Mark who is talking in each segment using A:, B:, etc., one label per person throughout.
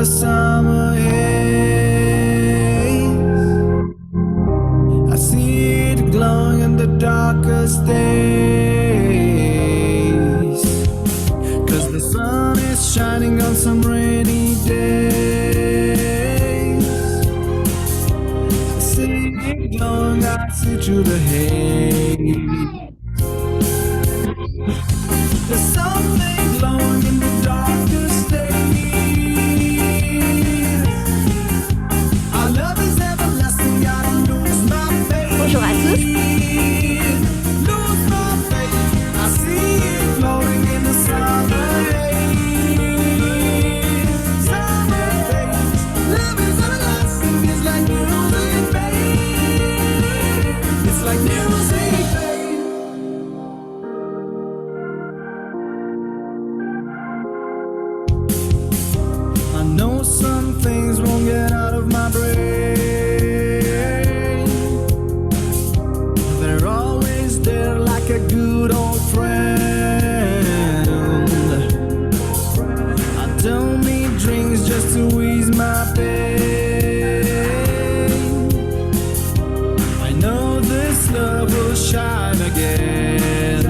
A: the summer haze. I see it glowing in the darkest days. 'Cause the sun is shining on some rainy days. I see it glowing, I see through the haze. There's something glowing in the darkest days. Our love is everlasting, I don't lose my faith.
B: Bonjour à tous.
A: Lose my faith. I see it glowing in the summer haze. Summer haze. Love is everlasting, it's like music, babe. It's like music, babe. I know some things won't get out of my brain. They're always there like a good old friend. I don't need drinks just to ease my pain. I know this love will shine again.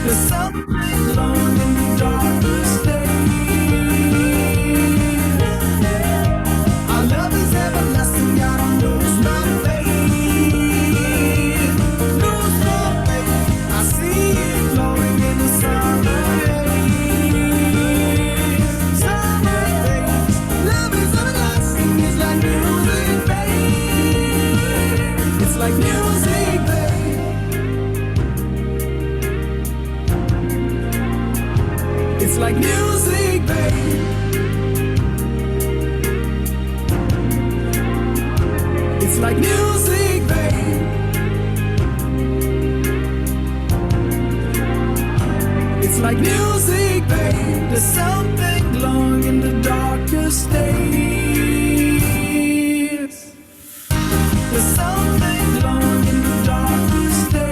A: There's something glowing in the darkest days. Our love is everlasting, I don't lose my faith. Lose my faith. I see it glowing in the summer haze. Summer haze. Love is everlasting, it's like music, babe. It's like music, babe. It's like music, babe. It's like music, babe. It's like music, babe. There's something glowing in the darkest days. There's something glowing in the darkest days.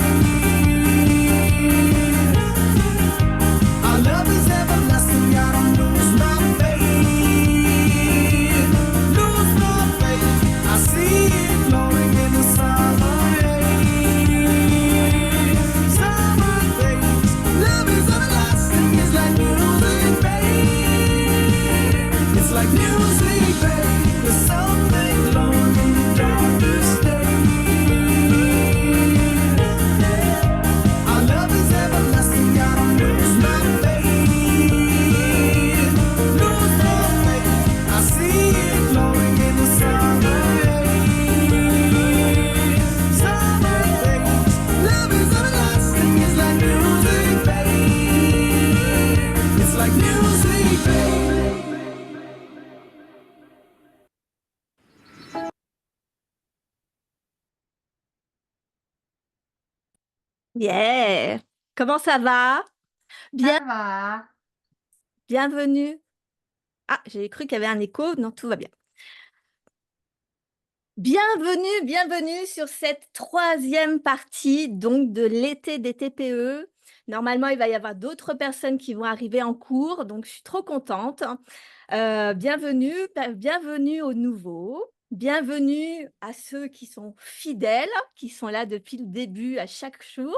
A: Our love is everlasting, I don't lose my faith. Lose my faith. I see it glowing in the summer haze. Summer haze. Love is everlasting, it's like music, babe. It's like music, babe. There's something glowing in the darkest days. Our love is everlasting, I don't lose my faith. Lose my faith. I see it glowing in the summer haze. Summer haze. Love is everlasting, it's like music, babe. It's like music, babe.
B: Yeah. Comment ça va? Bien,
C: Ça va.
B: bienvenue. Ah, j'ai cru qu'il y avait un écho. Non, tout va bien. Bienvenue, bienvenue sur cette troisième partie donc de l'été des TPE. Normalement, il va y avoir d'autres personnes qui vont arriver en cours, donc je suis trop contente. Bienvenue, bienvenue aux nouveaux. Bienvenue à ceux qui sont fidèles, qui sont là depuis le début à chaque jour.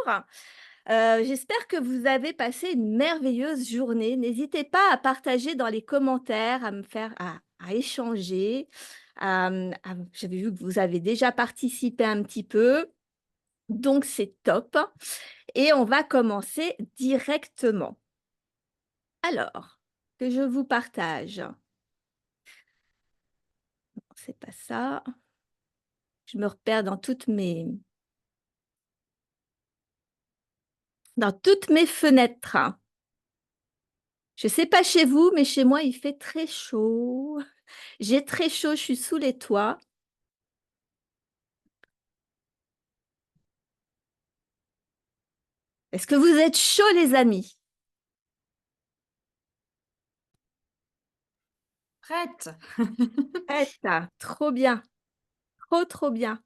B: J'espère que vous avez passé une merveilleuse journée. N'hésitez pas à partager dans les commentaires, à me faire, à échanger. J'avais vu que vous avez déjà participé un petit peu, donc c'est top. Et on va commencer directement. Alors, que je vous partage. Non, c'est pas ça. Je me repère dans toutes mes fenêtres. Je ne sais pas chez vous, mais chez moi, il fait très chaud. J'ai très chaud, je suis sous les toits. Est-ce que vous êtes chauds, les amis?
C: Prête.
B: Prête, trop bien. Trop, trop bien.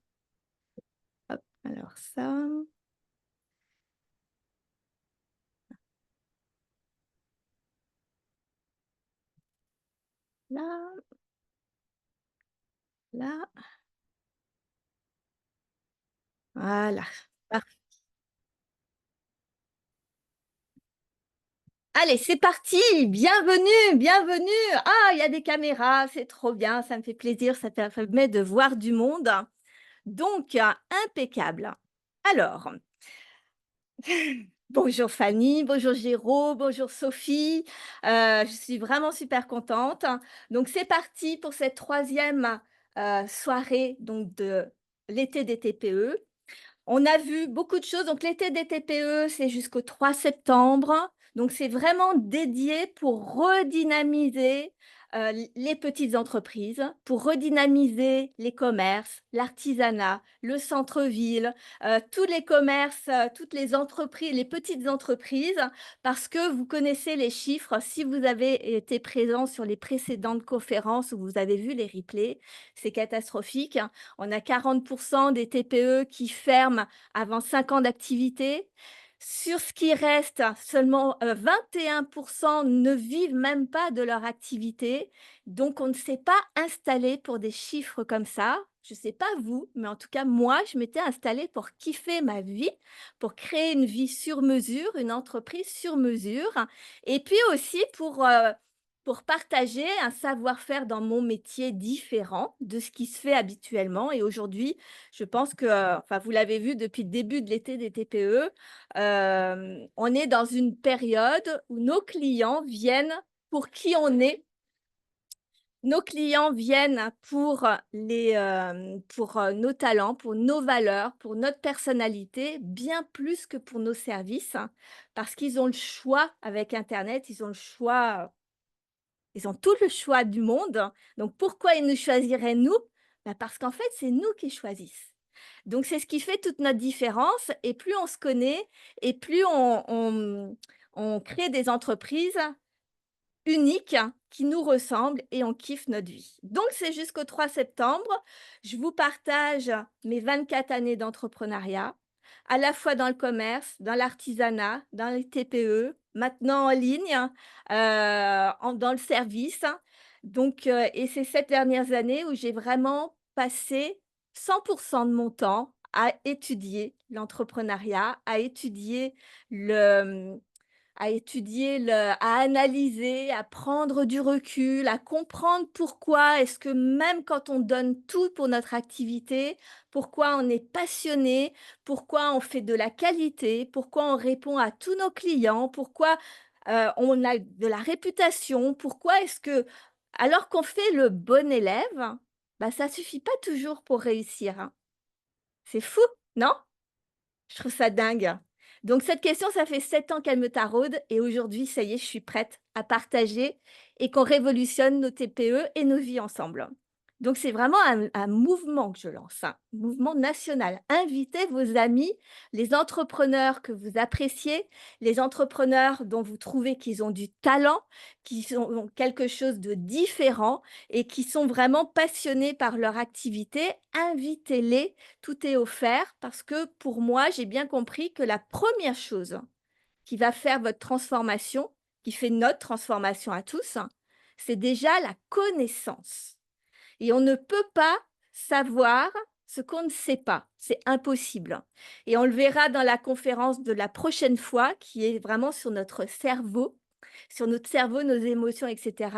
B: Hop, alors ça. là, là, voilà. Parfait. Allez, c'est parti! Bienvenue, bienvenue! Ah, il y a des caméras, c'est trop bien, ça me fait plaisir, ça permet de voir du monde. Donc, impeccable. Alors, bonjour Fanny, bonjour Géraud, bonjour Sophie. Je suis vraiment super contente. Donc, c'est parti pour cette troisième soirée donc, de l'été des TPE. On a vu beaucoup de choses. Donc, l'été des TPE, c'est jusqu'au 3 septembre. Donc, c'est vraiment dédié pour redynamiser les petites entreprises, pour redynamiser les commerces, l'artisanat, le centre-ville, tous les commerces, toutes les entreprises, les petites entreprises, parce que vous connaissez les chiffres. Si vous avez été présent sur les précédentes conférences ou vous avez vu les replays, c'est catastrophique. On a 40% des TPE qui ferment avant 5 ans d'activité. Sur ce qui reste, seulement 21% ne vivent même pas de leur activité. Donc, on ne s'est pas installé pour des chiffres comme ça. Je ne sais pas vous, mais en tout cas, moi, je m'étais installée pour kiffer ma vie, pour créer une vie sur mesure, une entreprise sur mesure, et puis aussi pour partager un savoir-faire dans mon métier différent de ce qui se fait habituellement. Et aujourd'hui, je pense que, enfin, vous l'avez vu depuis le début de l'été des TPE, on est dans une période où nos clients viennent pour qui on est. Nos clients viennent pour nos talents, pour nos valeurs, pour notre personnalité, bien plus que pour nos services, hein, parce qu'ils ont le choix avec Internet, ils ont tout le choix du monde. Donc, pourquoi ils nous choisiraient nous? Bah, parce qu'en fait, c'est nous qui choisissent. Donc, c'est ce qui fait toute notre différence. Et plus on se connaît, et plus on crée des entreprises uniques qui nous ressemblent et on kiffe notre vie. Donc, c'est jusqu'au 3 septembre. Je vous partage mes 24 années d'entrepreneuriat, à la fois dans le commerce, dans l'artisanat, dans les TPE, maintenant en ligne, dans le service. Donc, et ces 7 dernières années où j'ai vraiment passé 100% de mon temps à étudier l'entrepreneuriat, le, à analyser, à prendre du recul, à comprendre pourquoi est-ce que même quand on donne tout pour notre activité, pourquoi on est passionné, pourquoi on fait de la qualité, pourquoi on répond à tous nos clients, pourquoi on a de la réputation, pourquoi est-ce que, alors qu'on fait le bon élève, bah, ça suffit pas toujours pour réussir, hein. C'est fou, non? Je trouve ça dingue. Donc cette question, ça fait 7 ans qu'elle me taraude et aujourd'hui, ça y est, je suis prête à partager et qu'on révolutionne nos TPE et nos vies ensemble. Donc c'est vraiment un mouvement que je lance, un mouvement national. Invitez vos amis, les entrepreneurs que vous appréciez, les entrepreneurs dont vous trouvez qu'ils ont du talent, ont quelque chose de différent et qui sont vraiment passionnés par leur activité. Invitez-les, tout est offert parce que pour moi, j'ai bien compris que la première chose qui va faire votre transformation, qui fait notre transformation à tous, c'est déjà la connaissance. Et on ne peut pas savoir ce qu'on ne sait pas. C'est impossible. Et on le verra dans la conférence de la prochaine fois, qui est vraiment sur notre cerveau, nos émotions, etc.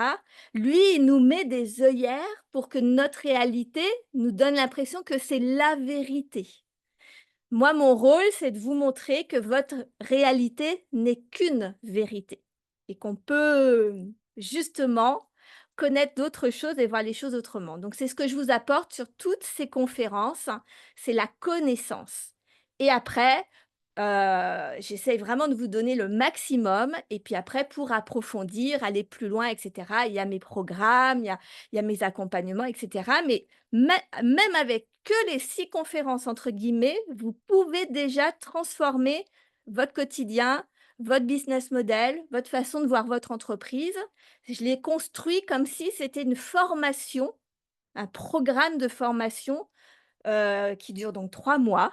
B: Lui, il nous met des œillères pour que notre réalité nous donne l'impression que c'est la vérité. Moi, mon rôle, c'est de vous montrer que votre réalité n'est qu'une vérité et qu'on peut justement connaître d'autres choses et voir les choses autrement. Donc, c'est ce que je vous apporte sur toutes ces conférences, c'est la connaissance. Et après, j'essaye vraiment de vous donner le maximum et puis après pour approfondir, aller plus loin et cetera, il y a mes programmes, il y a mes accompagnements et cetera. Mais même avec que les 6 conférences entre guillemets, vous pouvez déjà transformer votre quotidien, votre business model, votre façon de voir votre entreprise. Je l'ai construit comme si c'était une formation, un programme de formation qui dure donc 3 mois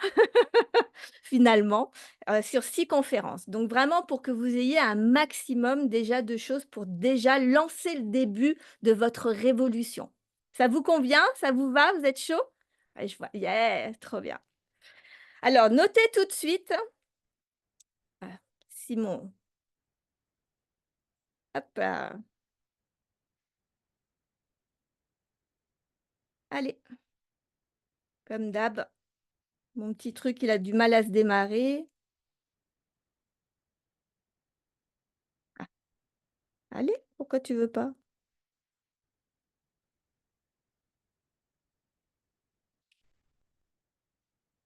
B: finalement, sur 6 conférences. Donc vraiment pour que vous ayez un maximum déjà de choses pour déjà lancer le début de votre révolution. Ça vous convient? Ça vous va? Vous êtes chaud? Ouais, je vois. Yeah, trop bien. Alors notez tout de suite, Simon, hop là, allez, comme d'hab, mon petit truc, il a du mal à se démarrer. Ah, allez, pourquoi tu veux pas?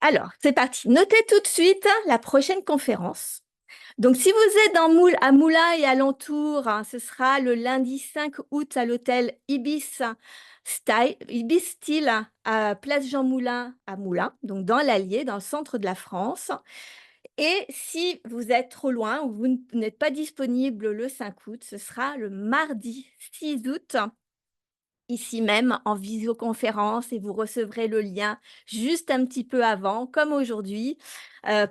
B: Alors, c'est parti. Notez tout de suite la prochaine conférence. Donc, si vous êtes à Moulins et alentours, hein, ce sera le lundi 5 août à l'hôtel Ibis Style à Place Jean Moulin à Moulins, donc dans l'Allier, dans le centre de la France. Et si vous êtes trop loin ou vous n'êtes pas disponible le 5 août, ce sera le mardi 6 août, ici même en visioconférence, et vous recevrez le lien juste un petit peu avant, comme aujourd'hui,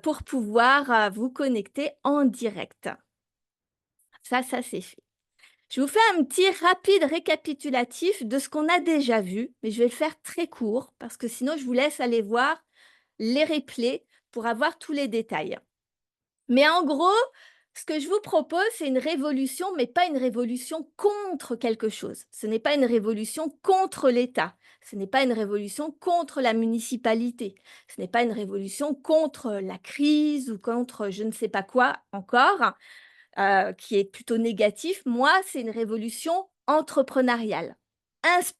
B: pour pouvoir vous connecter en direct. Ça c'est fait. Je vous fais un petit rapide récapitulatif de ce qu'on a déjà vu, mais je vais le faire très court parce que sinon je vous laisse aller voir les replays pour avoir tous les détails. Mais en gros, ce que je vous propose, c'est une révolution, mais pas une révolution contre quelque chose. Ce n'est pas une révolution contre l'État. Ce n'est pas une révolution contre la municipalité. Ce n'est pas une révolution contre la crise ou contre je ne sais pas quoi encore, qui est plutôt négatif. Moi, c'est une révolution entrepreneuriale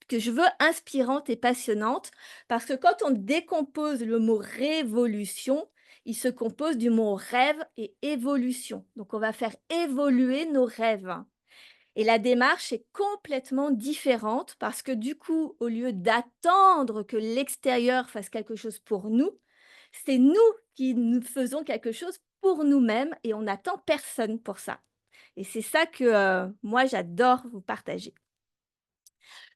B: que je veux inspirante et passionnante, parce que quand on décompose le mot révolution, il se compose du mot rêve et évolution. Donc, on va faire évoluer nos rêves. Et la démarche est complètement différente parce que du coup, au lieu d'attendre que l'extérieur fasse quelque chose pour nous, c'est nous qui nous faisons quelque chose pour nous-mêmes et on n'attend personne pour ça. Et c'est ça que moi, j'adore vous partager.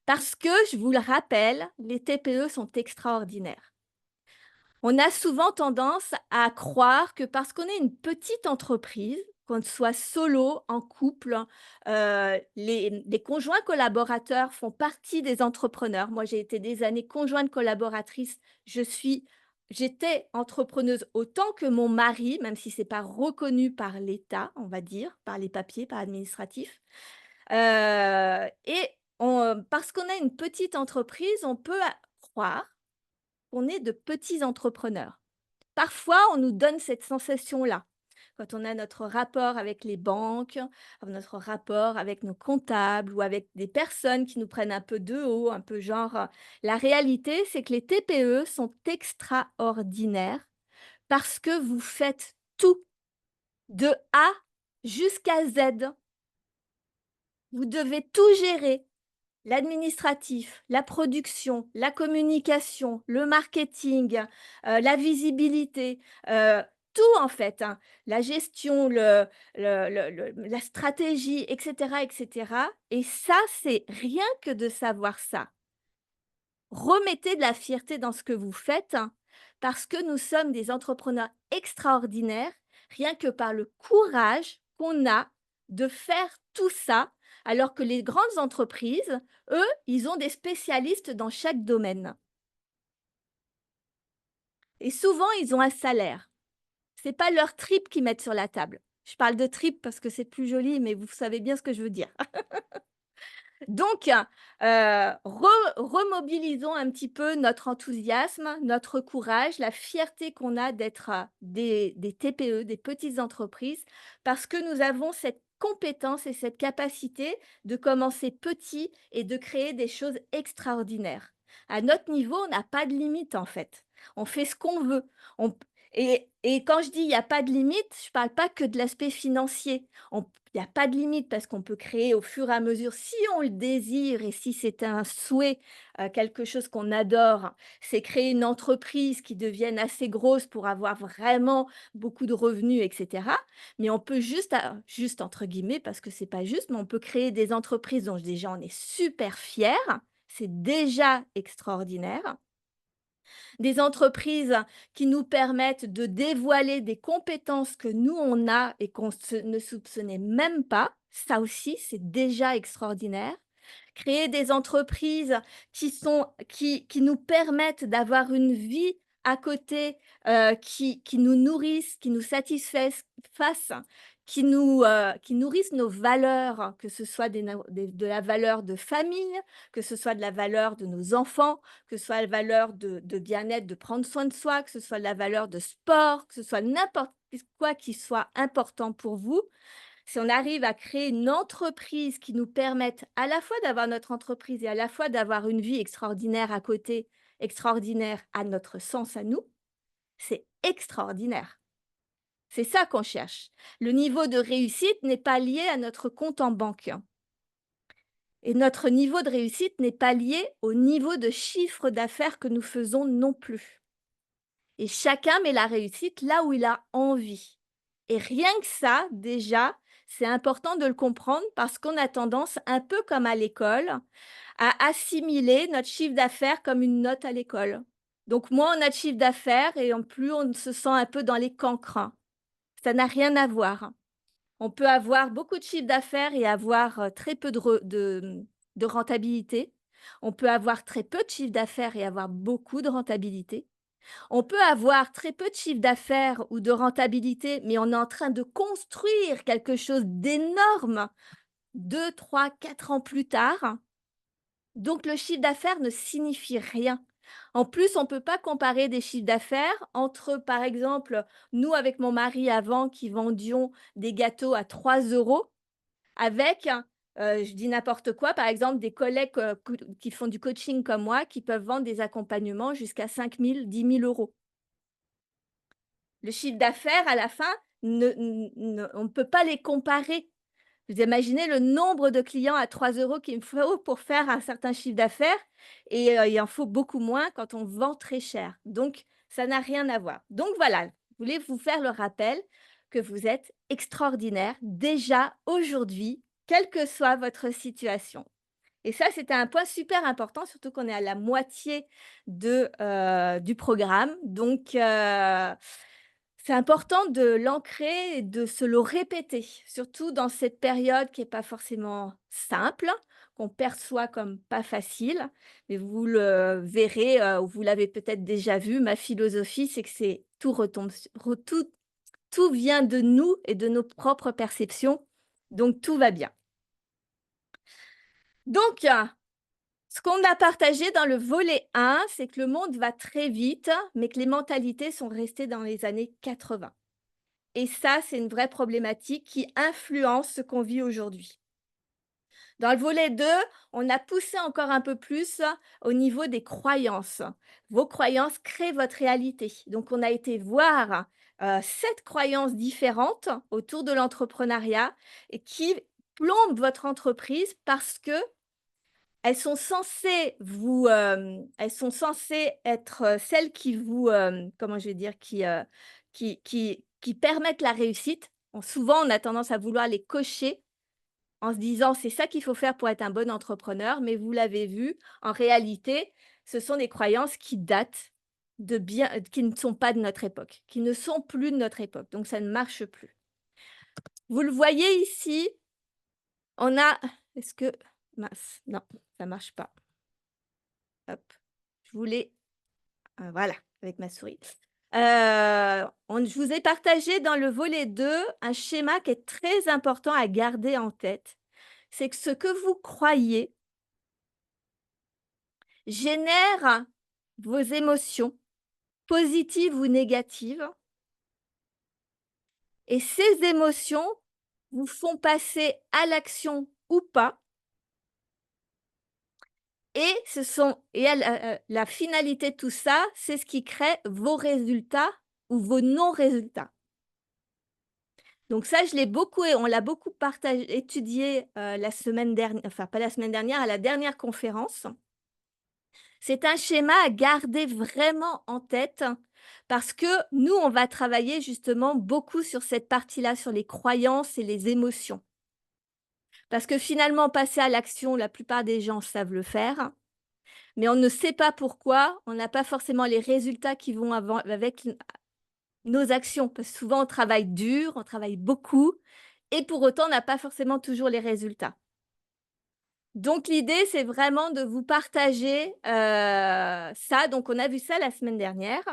B: Parce que, je vous le rappelle, les TPE sont extraordinaires. On a souvent tendance à croire que parce qu'on est une petite entreprise, qu'on soit solo, en couple, les conjoints collaborateurs font partie des entrepreneurs. Moi, j'ai été des années conjointe collaboratrice. J'étais entrepreneuse autant que mon mari, même si ce n'est pas reconnu par l'État, on va dire, par les papiers, par administratif. Parce qu'on a une petite entreprise, on peut croire qu'on est de petits entrepreneurs. Parfois, on nous donne cette sensation-là. Quand on a notre rapport avec les banques, notre rapport avec nos comptables ou avec des personnes qui nous prennent un peu de haut, un peu genre… La réalité, c'est que les TPE sont extraordinaires parce que vous faites tout, de A jusqu'à Z. Vous devez tout gérer. L'administratif, la production, la communication, le marketing, la visibilité, tout en fait, hein. La gestion, la stratégie, et cetera, et cetera. Et ça, c'est rien que de savoir ça. Remettez de la fierté dans ce que vous faites, hein, parce que nous sommes des entrepreneurs extraordinaires, rien que par le courage qu'on a de faire tout ça, alors que les grandes entreprises, eux, ils ont des spécialistes dans chaque domaine. Et souvent, ils ont un salaire. Ce n'est pas leur trip qu'ils mettent sur la table. Je parle de trip parce que c'est plus joli, mais vous savez bien ce que je veux dire. Donc, remobilisons un petit peu notre enthousiasme, notre courage, la fierté qu'on a d'être des TPE, des petites entreprises, parce que nous avons cette compétence et cette capacité de commencer petit et de créer des choses extraordinaires. À notre niveau, on n'a pas de limite en fait. On fait ce qu'on veut. Et quand je dis il n'y a pas de limite, je ne parle pas que de l'aspect financier. Il n'y a pas de limite parce qu'on peut créer au fur et à mesure, si on le désire et si c'est un souhait, quelque chose qu'on adore, c'est créer une entreprise qui devienne assez grosse pour avoir vraiment beaucoup de revenus, et cetera. Mais on peut juste entre guillemets, parce que c'est pas juste, mais on peut créer des entreprises dont déjà on est super fiers, c'est déjà extraordinaire. Des entreprises qui nous permettent de dévoiler des compétences que nous, on a et qu'on ne soupçonnait même pas. Ça aussi, c'est déjà extraordinaire. Créer des entreprises qui nous permettent d'avoir une vie à côté, qui nous nourrissent, qui nous satisfassent, qui nourrissent nos valeurs, que ce soit de la valeur de famille, que ce soit de la valeur de nos enfants, que ce soit la valeur de bien-être, de prendre soin de soi, que ce soit de la valeur de sport, que ce soit n'importe quoi qui soit important pour vous. Si on arrive à créer une entreprise qui nous permette à la fois d'avoir notre entreprise et à la fois d'avoir une vie extraordinaire à côté, extraordinaire à notre sens à nous, c'est extraordinaire. C'est ça qu'on cherche. Le niveau de réussite n'est pas lié à notre compte en banque. Et notre niveau de réussite n'est pas lié au niveau de chiffre d'affaires que nous faisons non plus. Et chacun met la réussite là où il a envie. Et rien que ça, déjà, c'est important de le comprendre parce qu'on a tendance, un peu comme à l'école, à assimiler notre chiffre d'affaires comme une note à l'école. Donc, moins on a de chiffre d'affaires et en plus on se sent un peu dans les cancrins. Ça n'a rien à voir. On peut avoir beaucoup de chiffre d'affaires et avoir très peu de rentabilité. On peut avoir très peu de chiffre d'affaires et avoir beaucoup de rentabilité. On peut avoir très peu de chiffre d'affaires ou de rentabilité, mais on est en train de construire quelque chose d'énorme 2, 3, 4 ans plus tard. Donc le chiffre d'affaires ne signifie rien. En plus, on ne peut pas comparer des chiffres d'affaires entre, par exemple, nous avec mon mari avant qui vendions des gâteaux à 3 euros avec, je dis n'importe quoi, par exemple des collègues qui font du coaching comme moi qui peuvent vendre des accompagnements jusqu'à 5 000, 10 000 euros. Le chiffre d'affaires à la fin, on ne peut pas les comparer. Vous imaginez le nombre de clients à 3 euros qu'il me faut pour faire un certain chiffre d'affaires et il en faut beaucoup moins quand on vend très cher. Donc ça n'a rien à voir. Donc voilà, je voulais vous faire le rappel que vous êtes extraordinaire déjà aujourd'hui, quelle que soit votre situation. Et ça, c'était un point super important, surtout qu'on est à la moitié du programme. Donc, c'est important de l'ancrer et de se le répéter, surtout dans cette période qui est pas forcément simple, qu'on perçoit comme pas facile. Mais vous le verrez, ou vous l'avez peut-être déjà vu, ma philosophie, c'est que c'est tout retombe su re tout vient de nous et de nos propres perceptions, donc tout va bien. Donc, ce qu'on a partagé dans le volet 1, c'est que le monde va très vite, mais que les mentalités sont restées dans les années 80. Et ça, c'est une vraie problématique qui influence ce qu'on vit aujourd'hui. Dans le volet 2, on a poussé encore un peu plus au niveau des croyances. Vos croyances créent votre réalité. Donc, on a été voir 7 croyances différentes autour de l'entrepreneuriat et qui plombent votre entreprise parce que elles sont censées être, celles qui vous, comment je vais dire? Qui permettent la réussite. Bon, souvent, on a tendance à vouloir les cocher en se disant: «C'est ça qu'il faut faire pour être un bon entrepreneur», mais vous l'avez vu, en réalité, ce sont des croyances qui datent qui ne sont pas de notre époque, qui ne sont plus de notre époque, donc ça ne marche plus. Vous le voyez ici, on a est-ce que mince, non, ça marche pas. Hop, je voulais voilà, avec ma souris. Je vous ai partagé dans le volet 2 un schéma qui est très important à garder en tête. C'est que ce que vous croyez génère vos émotions, positives ou négatives, et ces émotions vous font passer à l'action ou pas. Et la finalité de tout ça, c'est ce qui crée vos résultats ou vos non-résultats. Donc ça, on l'a beaucoup étudié, la semaine dernière, enfin pas la semaine dernière, à la dernière conférence. C'est un schéma à garder vraiment en tête parce que nous, on va travailler justement beaucoup sur cette partie-là, sur les croyances et les émotions. Parce que finalement, passer à l'action, la plupart des gens savent le faire. mais on ne sait pas pourquoi, on n'a pas forcément les résultats qui vont avec nos actions. Parce que souvent, on travaille dur, on travaille beaucoup et pour autant, on n'a pas forcément toujours les résultats. Donc l'idée, c'est vraiment de vous partager, ça. Donc on a vu ça la semaine dernière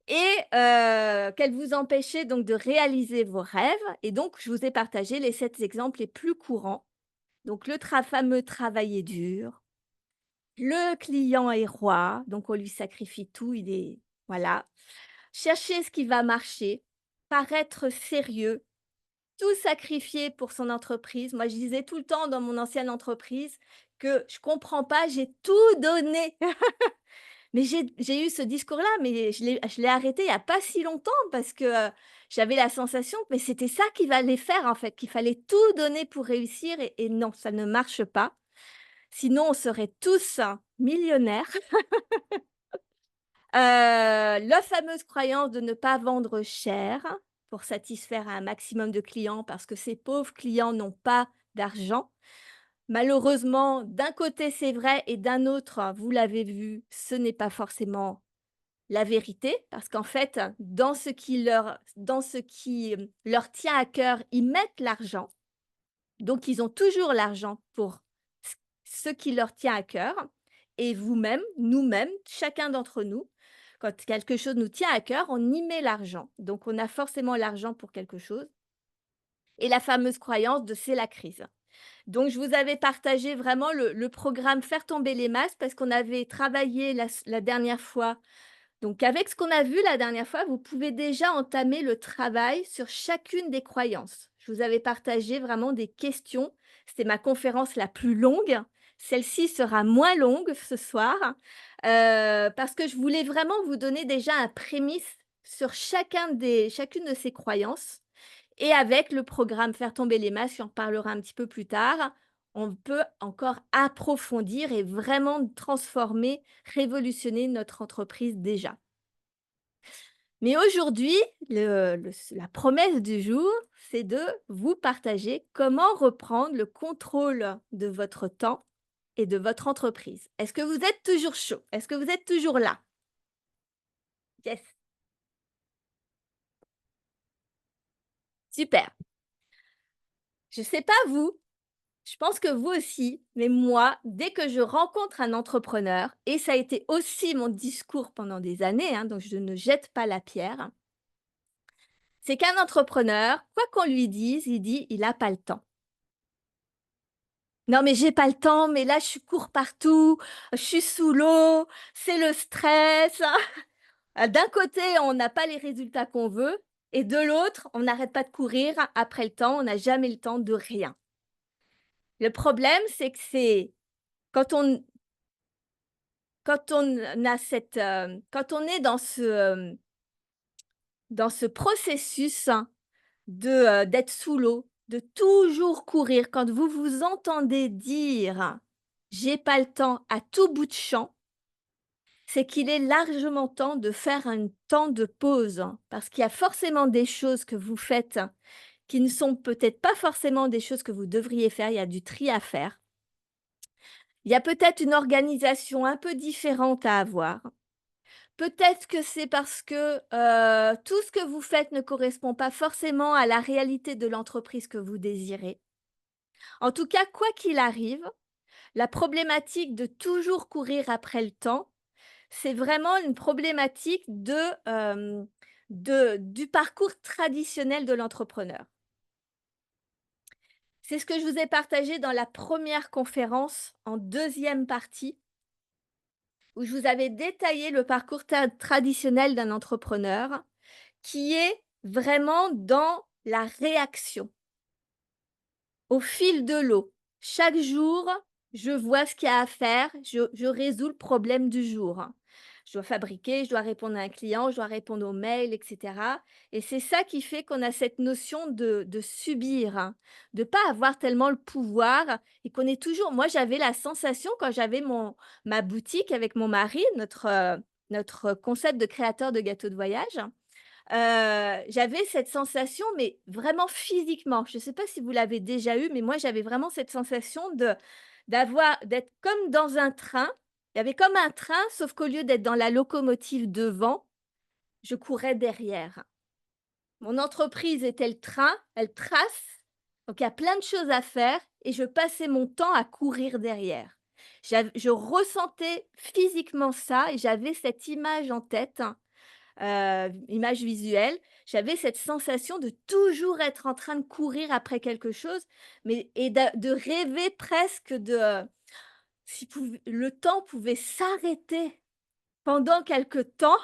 B: et qu'elle vous empêchait donc de réaliser vos rêves et donc je vous ai partagé les 7 exemples les plus courants. Donc le fameux travailler dur, le client est roi, donc on lui sacrifie tout, il est voilà. Chercher ce qui va marcher, paraître sérieux, tout sacrifier pour son entreprise. Moi, je disais tout le temps dans mon ancienne entreprise que je comprends pas, j'ai tout donné. Mais j'ai eu ce discours-là, mais je l'ai arrêté il y a pas si longtemps parce que, j'avais la sensation que mais c'était ça qu'il fallait faire en fait, qu'il fallait tout donner pour réussir et non, ça ne marche pas. Sinon, on serait tous millionnaires. La fameuse croyance de ne pas vendre cher pour satisfaire un maximum de clients parce que ces pauvres clients n'ont pas d'argent. Malheureusement, d'un côté, c'est vrai et d'un autre, vous l'avez vu, ce n'est pas forcément la vérité parce qu'en fait, dans ce qui leur tient à cœur, ils mettent l'argent. Donc ils ont toujours l'argent pour c ce qui leur tient à cœur et vous-même, nous-mêmes, chacun d'entre nous, quand quelque chose nous tient à cœur, on y met l'argent. Donc on a forcément l'argent pour quelque chose et la fameuse croyance de «c'est la crise». Donc je vous avais partagé vraiment le programme «Faire tomber les masques» parce qu'on avait travaillé la dernière fois. Donc avec ce qu'on a vu la dernière fois, vous pouvez déjà entamer le travail sur chacune des croyances. Je vous avais partagé vraiment des questions. C'était ma conférence la plus longue. Celle-ci sera moins longue ce soir, parce que je voulais vraiment vous donner déjà un prémisse sur chacune de ces croyances et avec le programme «Faire tomber les masques», on en reparlera un petit peu plus tard, on peut encore approfondir et vraiment transformer, révolutionner notre entreprise déjà. Mais aujourd'hui, la promesse du jour, c'est de vous partager comment reprendre le contrôle de votre temps et de votre entreprise. Est-ce que vous êtes toujours chaud? Est-ce que vous êtes toujours là? Yes, super. Je ne sais pas vous, je pense que vous aussi, mais moi, dès que je rencontre un entrepreneur, et ça a été aussi mon discours pendant des années, hein, donc je ne jette pas la pierre, c'est qu'un entrepreneur, quoi qu'on lui dise, il dit: «Il a pas le temps». Non, mais j'ai pas le temps, mais là, je cours partout, je suis sous l'eau, c'est le stress. D'un côté, on n'a pas les résultats qu'on veut et de l'autre, on n'arrête pas de courir après le temps, on n'a jamais le temps de rien. Le problème, c'est que c'est quand on quand on a quand on est dans ce processus d'être sous l'eau, de toujours courir, quand vous vous entendez dire: «J'ai pas le temps» à tout bout de champ, c'est qu'il est largement temps de faire un temps de pause, hein, parce qu'il y a forcément des choses que vous faites qui ne sont peut-être pas forcément des choses que vous devriez faire, il y a du tri à faire. Il y a peut-être une organisation un peu différente à avoir. Peut-être que c'est parce que, tout ce que vous faites ne correspond pas forcément à la réalité de l'entreprise que vous désirez. En tout cas, quoi qu'il arrive, la problématique de toujours courir après le temps, c'est vraiment une problématique du parcours traditionnel de l'entrepreneur. C'est ce que je vous ai partagé dans la première conférence en deuxième partie, où je vous avais détaillé le parcours traditionnel d'un entrepreneur qui est vraiment dans la réaction. Au fil de l'eau. Chaque jour, je vois ce qu'il y a à faire, je résous le problème du jour. Je dois fabriquer, je dois répondre à un client, je dois répondre aux mails et cetera et c'est ça qui fait qu'on a cette notion de subir, hein, de pas avoir tellement le pouvoir et qu'on est toujours moi, j'avais la sensation quand j'avais ma boutique avec mon mari, notre concept de créateur de gâteaux de voyage. J'avais cette sensation, mais vraiment physiquement. Je ne sais pas si vous l'avez déjà eu, mais moi, j'avais vraiment cette sensation d'être comme dans un train. Il y avait comme un train, sauf qu'au lieu d'être dans la locomotive devant, je courais derrière. Mon entreprise était le train, elle trace, donc il y a plein de choses à faire et je passais mon temps à courir derrière. Je ressentais physiquement ça et j'avais cette image en tête, image visuelle. J'avais cette sensation de toujours être en train de courir après quelque chose, mais et de rêver presque de, si le temps pouvait s'arrêter pendant quelque temps,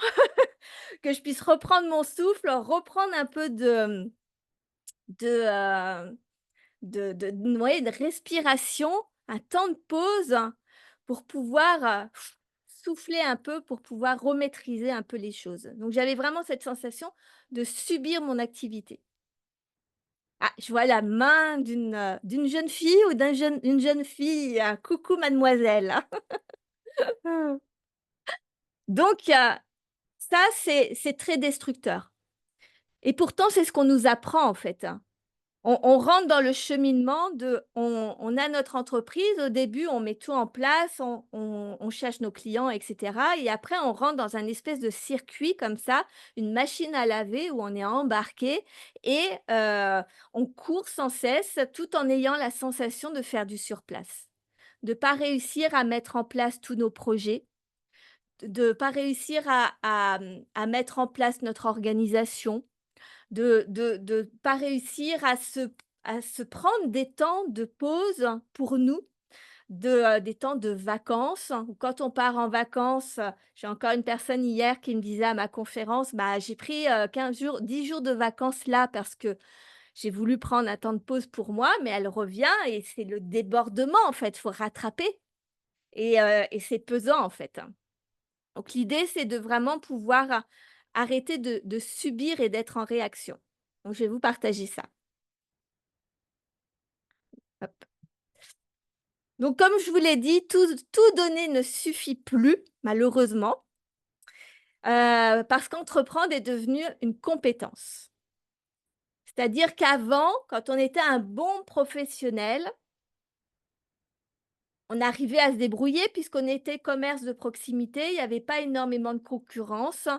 B: que je puisse reprendre mon souffle, reprendre un peu de, ouais, de respiration, un temps de pause pour pouvoir, souffler un peu, pour pouvoir remaîtriser un peu les choses. Donc j'avais vraiment cette sensation de subir mon activité. Ah, je vois la main d'une jeune fille ou d'une jeune fille. Coucou mademoiselle. Donc ça, c'est très destructeur et pourtant, c'est ce qu'on nous apprend, en fait. On rentre dans le cheminement on a notre entreprise, au début, on met tout en place, on cherche nos clients et cetera et après on rentre dans un espèce de circuit comme ça, une machine à laver où on est embarqué et on court sans cesse tout en ayant la sensation de faire du surplace. De pas réussir à mettre en place tous nos projets, de pas réussir à mettre en place notre organisation, de pas réussir à se prendre des temps de pause pour nous, des temps de vacances. Ou quand on part en vacances, j'ai encore une personne hier qui me disait à ma conférence: «Bah, j'ai pris, 15 jours, 10 jours de vacances là parce que j'ai voulu prendre un temps de pause pour moi», mais elle revient et c'est le débordement en fait, il faut rattraper et c'est pesant en fait. Donc l'idée, c'est de vraiment pouvoir arrêter de subir et d'être en réaction. Donc je vais vous partager ça. Hop. Donc comme je vous l'ai dit, tout donner ne suffit plus, malheureusement, parce qu'entreprendre est devenu une compétence. C'est-à-dire qu'avant, quand on était un bon professionnel, on arrivait à se débrouiller puisqu'on était commerce de proximité, il y avait pas énormément de concurrence.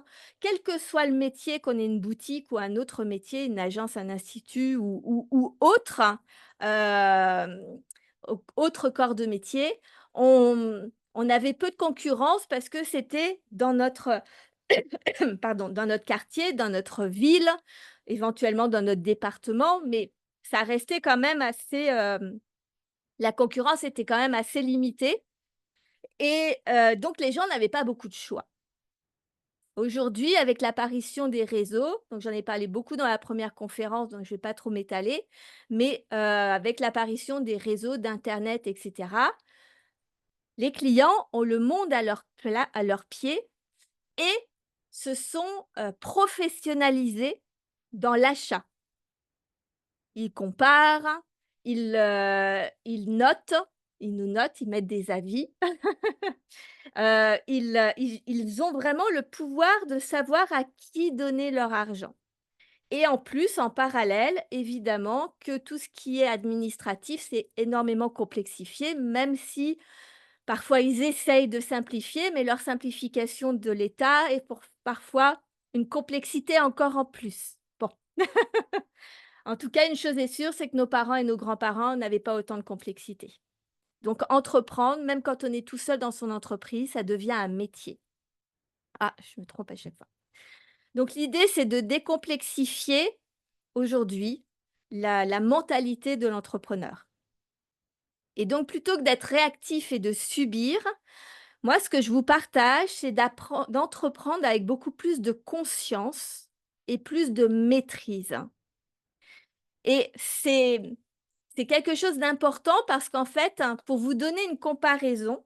B: Quel que soit le métier, qu'on ait une boutique ou un autre métier, une agence, un institut ou autre, autre corps de métier, on avait peu de concurrence parce que c'était dans notre pardon, dans notre quartier, dans notre ville, éventuellement dans notre département, mais ça restait quand même assez, la concurrence était quand même assez limitée et donc les gens n'avaient pas beaucoup de choix. Aujourd'hui, avec l'apparition des réseaux, donc j'en ai parlé beaucoup dans la première conférence, donc je ne vais pas trop m'étaler, mais avec l'apparition des réseaux, d'internet et cetera, les clients ont le monde à leurs pieds et se sont, professionnalisés dans l'achat. Ils comparent, ils notent, ils nous notent, ils mettent des avis. Ils ont vraiment le pouvoir de savoir à qui donner leur argent et en plus, en parallèle, évidemment que tout ce qui est administratif, c'est énormément complexifié, même si parfois ils essayent de simplifier, mais leur simplification de l'État est pour parfois une complexité encore en plus. Bon, en tout cas, une chose est sûre, c'est que nos parents et nos grands-parents n'avaient pas autant de complexité. Donc entreprendre, même quand on est tout seul dans son entreprise, ça devient un métier. Ah, je me trompe à chaque fois. Donc l'idée, c'est de décomplexifier aujourd'hui la mentalité de l'entrepreneur. Et donc plutôt que d'être réactif et de subir, moi, ce que je vous partage, c'est d'entreprendre avec beaucoup plus de conscience et plus de maîtrise. Et c'est quelque chose d'important parce qu'en fait, hein, pour vous donner une comparaison,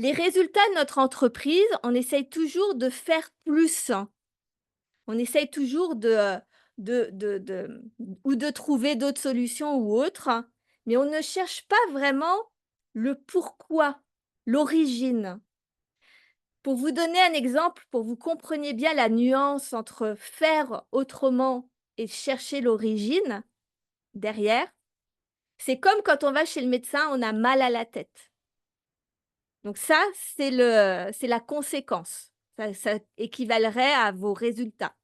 B: les résultats de notre entreprise, on essaye toujours de faire plus. On essaye toujours de ou de trouver d'autres solutions ou autres, mais on ne cherche pas vraiment le pourquoi, l'origine. Pour vous donner un exemple, pour que vous compreniez bien la nuance entre faire autrement et chercher l'origine derrière, C'est comme quand on va chez le médecin, on a mal à la tête. Donc ça, c'est la conséquence. Ça équivalerait à vos résultats.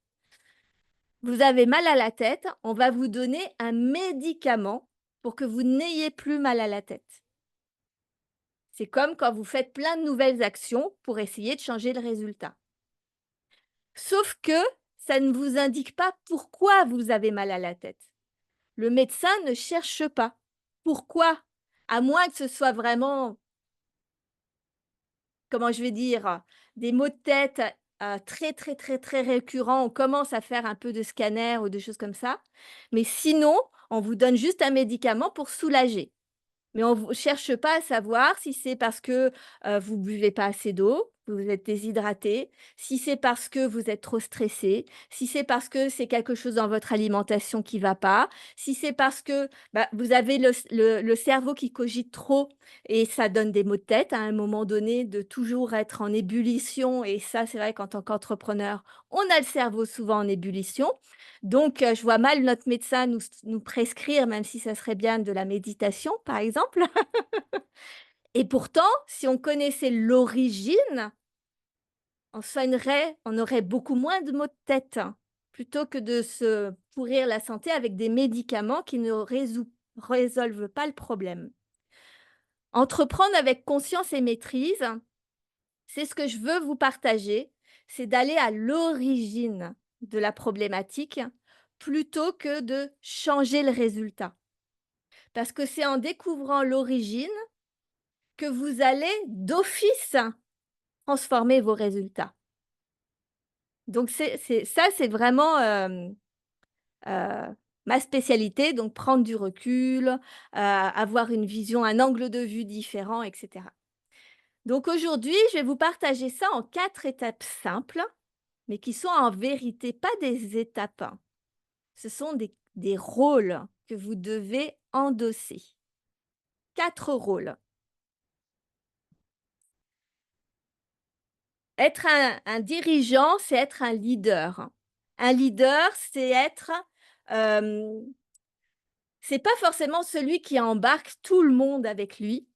B: Vous avez mal à la tête, on va vous donner un médicament pour que vous n'ayez plus mal à la tête. C'est comme quand vous faites plein de nouvelles actions pour essayer de changer le résultat. Sauf que ça ne vous indique pas pourquoi vous avez mal à la tête. Le médecin ne cherche pas. Pourquoi? À moins que ce soit vraiment, comment je vais dire, des maux de tête, très, très, très, très récurrents. On commence à faire un peu de scanner ou de choses comme ça. Mais sinon, on vous donne juste un médicament pour soulager. Mais on ne cherche pas à savoir si c'est parce que, vous buvez pas assez d'eau, vous êtes déshydraté, si c'est parce que vous êtes trop stressé, si c'est parce que c'est quelque chose dans votre alimentation qui va pas, si c'est parce que, bah, vous avez le cerveau qui cogite trop et ça donne des maux de tête à un moment donné, de toujours être en ébullition et ça, c'est vrai qu'en tant qu'entrepreneur, on a le cerveau souvent en ébullition. Donc, je vois mal notre médecin nous prescrire, même si ça serait bien, de la méditation, par exemple. Et pourtant, si on connaissait l'origine, on aurait beaucoup moins de maux de tête, plutôt que de se pourrir la santé avec des médicaments qui ne résolvent pas le problème. Entreprendre avec conscience et maîtrise, c'est ce que je veux vous partager, c'est d'aller à l'origine de la problématique plutôt que de changer le résultat. Parce que c'est en découvrant l'origine que vous allez d'office transformer vos résultats. Donc c'est vraiment, ma spécialité, donc prendre du recul, avoir une vision, un angle de vue différent et cetera. Donc aujourd'hui, je vais vous partager ça en 4 étapes simples, mais qui sont en vérité pas des étapes, hein. Ce sont des rôles que vous devez endosser. 4 rôles. Être un dirigeant, c'est être un leader. Un leader, c'est être, hem, c'est pas forcément celui qui embarque tout le monde avec lui,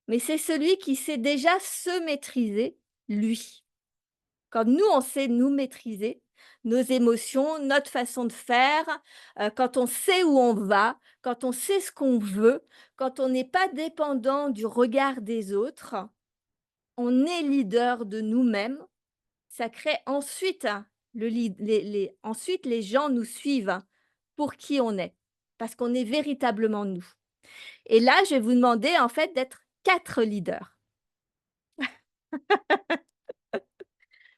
B: mais c'est celui qui sait déjà se maîtriser, lui. Quand nous, on sait nous maîtriser, nos émotions, notre façon de faire, quand on sait où on va, quand on sait ce qu'on veut, quand on n'est pas dépendant du regard des autres, on est leader de nous-mêmes. Ça crée ensuite, ensuite les gens nous suivent pour qui on est, parce qu'on est véritablement nous. Et là, je vais vous demander en fait d'être 4 leaders.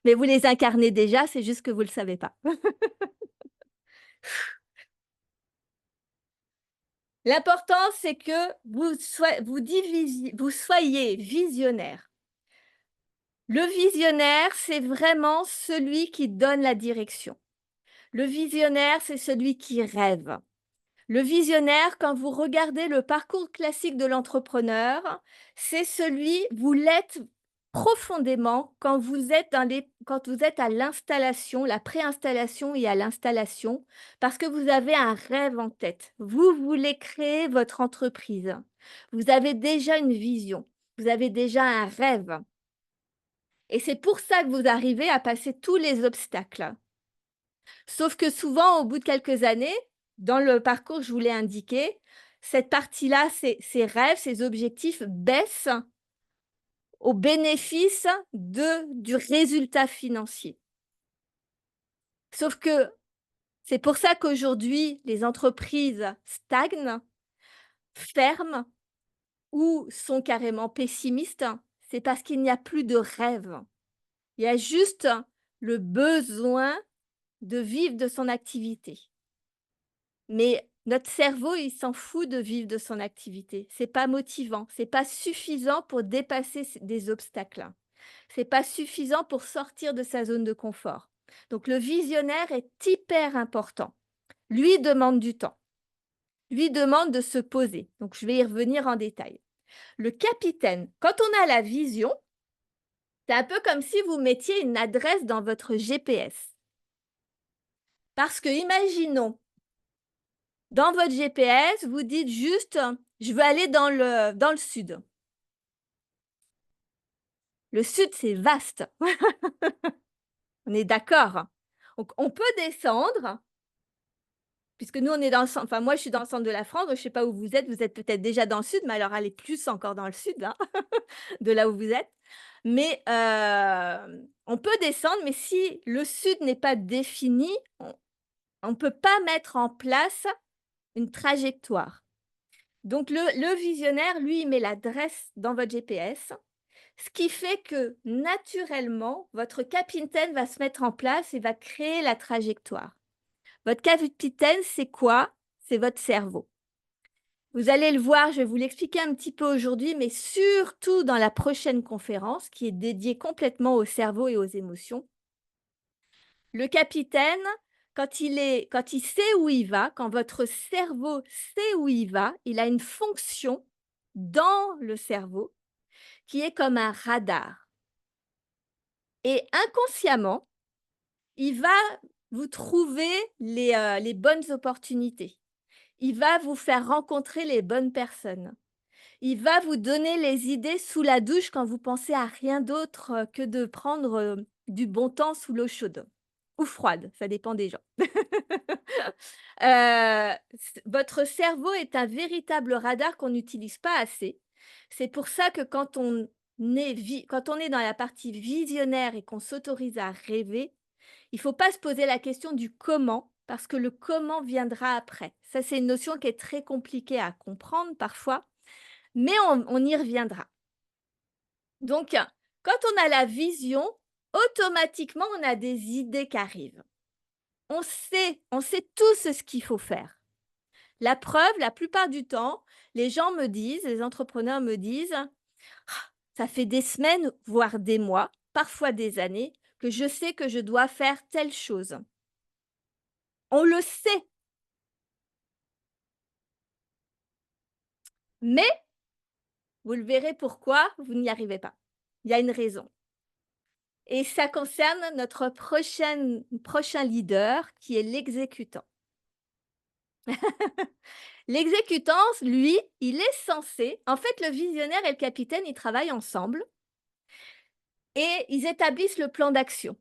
B: Mais vous les incarnez déjà, c'est juste que vous ne le savez pas. L'important, c'est que vous soyez visionnaire. Le visionnaire, c'est vraiment celui qui donne la direction. Le visionnaire, c'est celui qui rêve. Le visionnaire, quand vous regardez le parcours classique de l'entrepreneur, c'est celui, vous l'êtes profondément quand vous êtes à l'installation, la préinstallation et à l'installation, parce que vous avez un rêve en tête. Vous voulez créer votre entreprise. Vous avez déjà une vision. Vous avez déjà un rêve. Et c'est pour ça que vous arrivez à passer tous les obstacles. Sauf que souvent, au bout de quelques années, dans le parcours que je vous l'ai indiqué, cette partie-là, ces rêves, ces objectifs baissent au bénéfice du résultat financier. Sauf que c'est pour ça qu'aujourd'hui, les entreprises stagnent, ferment ou sont carrément pessimistes. C'est parce qu'il n'y a plus de rêve. Il y a juste le besoin de vivre de son activité. Mais notre cerveau, il s'en fout de vivre de son activité. C'est pas motivant, c'est pas suffisant pour dépasser des obstacles. C'est pas suffisant pour sortir de sa zone de confort. Donc le visionnaire est hyper important. Lui demande du temps. Lui demande de se poser. Donc je vais y revenir en détail. Le capitaine, quand on a la vision, c'est un peu comme si vous mettiez une adresse dans votre GPS. Parce que imaginons Dans votre GPS, vous dites juste, je veux aller dans le sud. Le sud, c'est vaste. On est d'accord. Donc, on peut descendre, puisque nous, on est dans le centre. Enfin, moi, je suis dans le centre de la France. Donc je ne sais pas où vous êtes. Vous êtes peut-être déjà dans le sud, mais alors allez plus encore dans le sud, hein, de là où vous êtes. Mais on peut descendre, mais si le sud n'est pas défini, on ne peut pas mettre en place une trajectoire. Donc, le visionnaire, lui, il met l'adresse dans votre GPS, ce qui fait que naturellement, votre capitaine va se mettre en place et va créer la trajectoire. Votre capitaine, c'est quoi? C'est votre cerveau. Vous allez le voir, je vais vous l'expliquer un petit peu aujourd'hui, mais surtout dans la prochaine conférence qui est dédiée complètement au cerveau et aux émotions. Le capitaine, quand il sait où il va, quand votre cerveau sait où il va, il a une fonction dans le cerveau qui est comme un radar. Et inconsciemment, il va vous trouver les bonnes opportunités. Il va vous faire rencontrer les bonnes personnes. Il va vous donner les idées sous la douche quand vous pensez à rien d'autre que de prendre du bon temps sous l'eau chaude ou froide, ça dépend des gens. Votre cerveau est un véritable radar qu'on n'utilise pas assez. C'est pour ça que quand on est dans la partie visionnaire et qu'on s'autorise à rêver, il ne faut pas se poser la question du comment, parce que le comment viendra après. Ça, c'est une notion qui est très compliquée à comprendre parfois, mais on y reviendra. Donc, quand on a la vision, automatiquement, on a des idées qui arrivent. On sait tous ce qu'il faut faire. La preuve, la plupart du temps, les gens me disent, les entrepreneurs me disent, «Ah, ça fait des semaines, voire des mois, parfois des années, que je sais que je dois faire telle chose.» On le sait, mais vous le verrez pourquoi vous n'y arrivez pas. Il y a une raison. Et ça concerne notre prochain leader qui est l'exécutant. L'exécutant, lui, il est censé, en fait, le visionnaire et le capitaine, ils travaillent ensemble et ils établissent le plan d'action.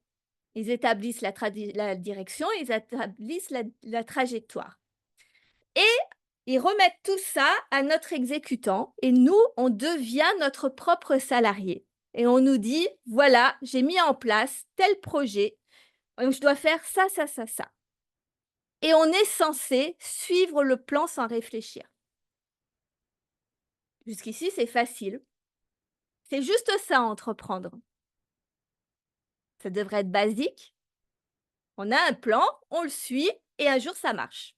B: Ils établissent la direction, ils établissent la trajectoire. Et ils remettent tout ça à notre exécutant et nous, on devient notre propre salarié. Et on nous dit, voilà, j'ai mis en place tel projet, je dois faire ça, ça, ça, ça. Et on est censé suivre le plan sans réfléchir. Jusqu'ici, c'est facile. C'est juste ça, entreprendre. Ça devrait être basique. On a un plan, on le suit et un jour, ça marche.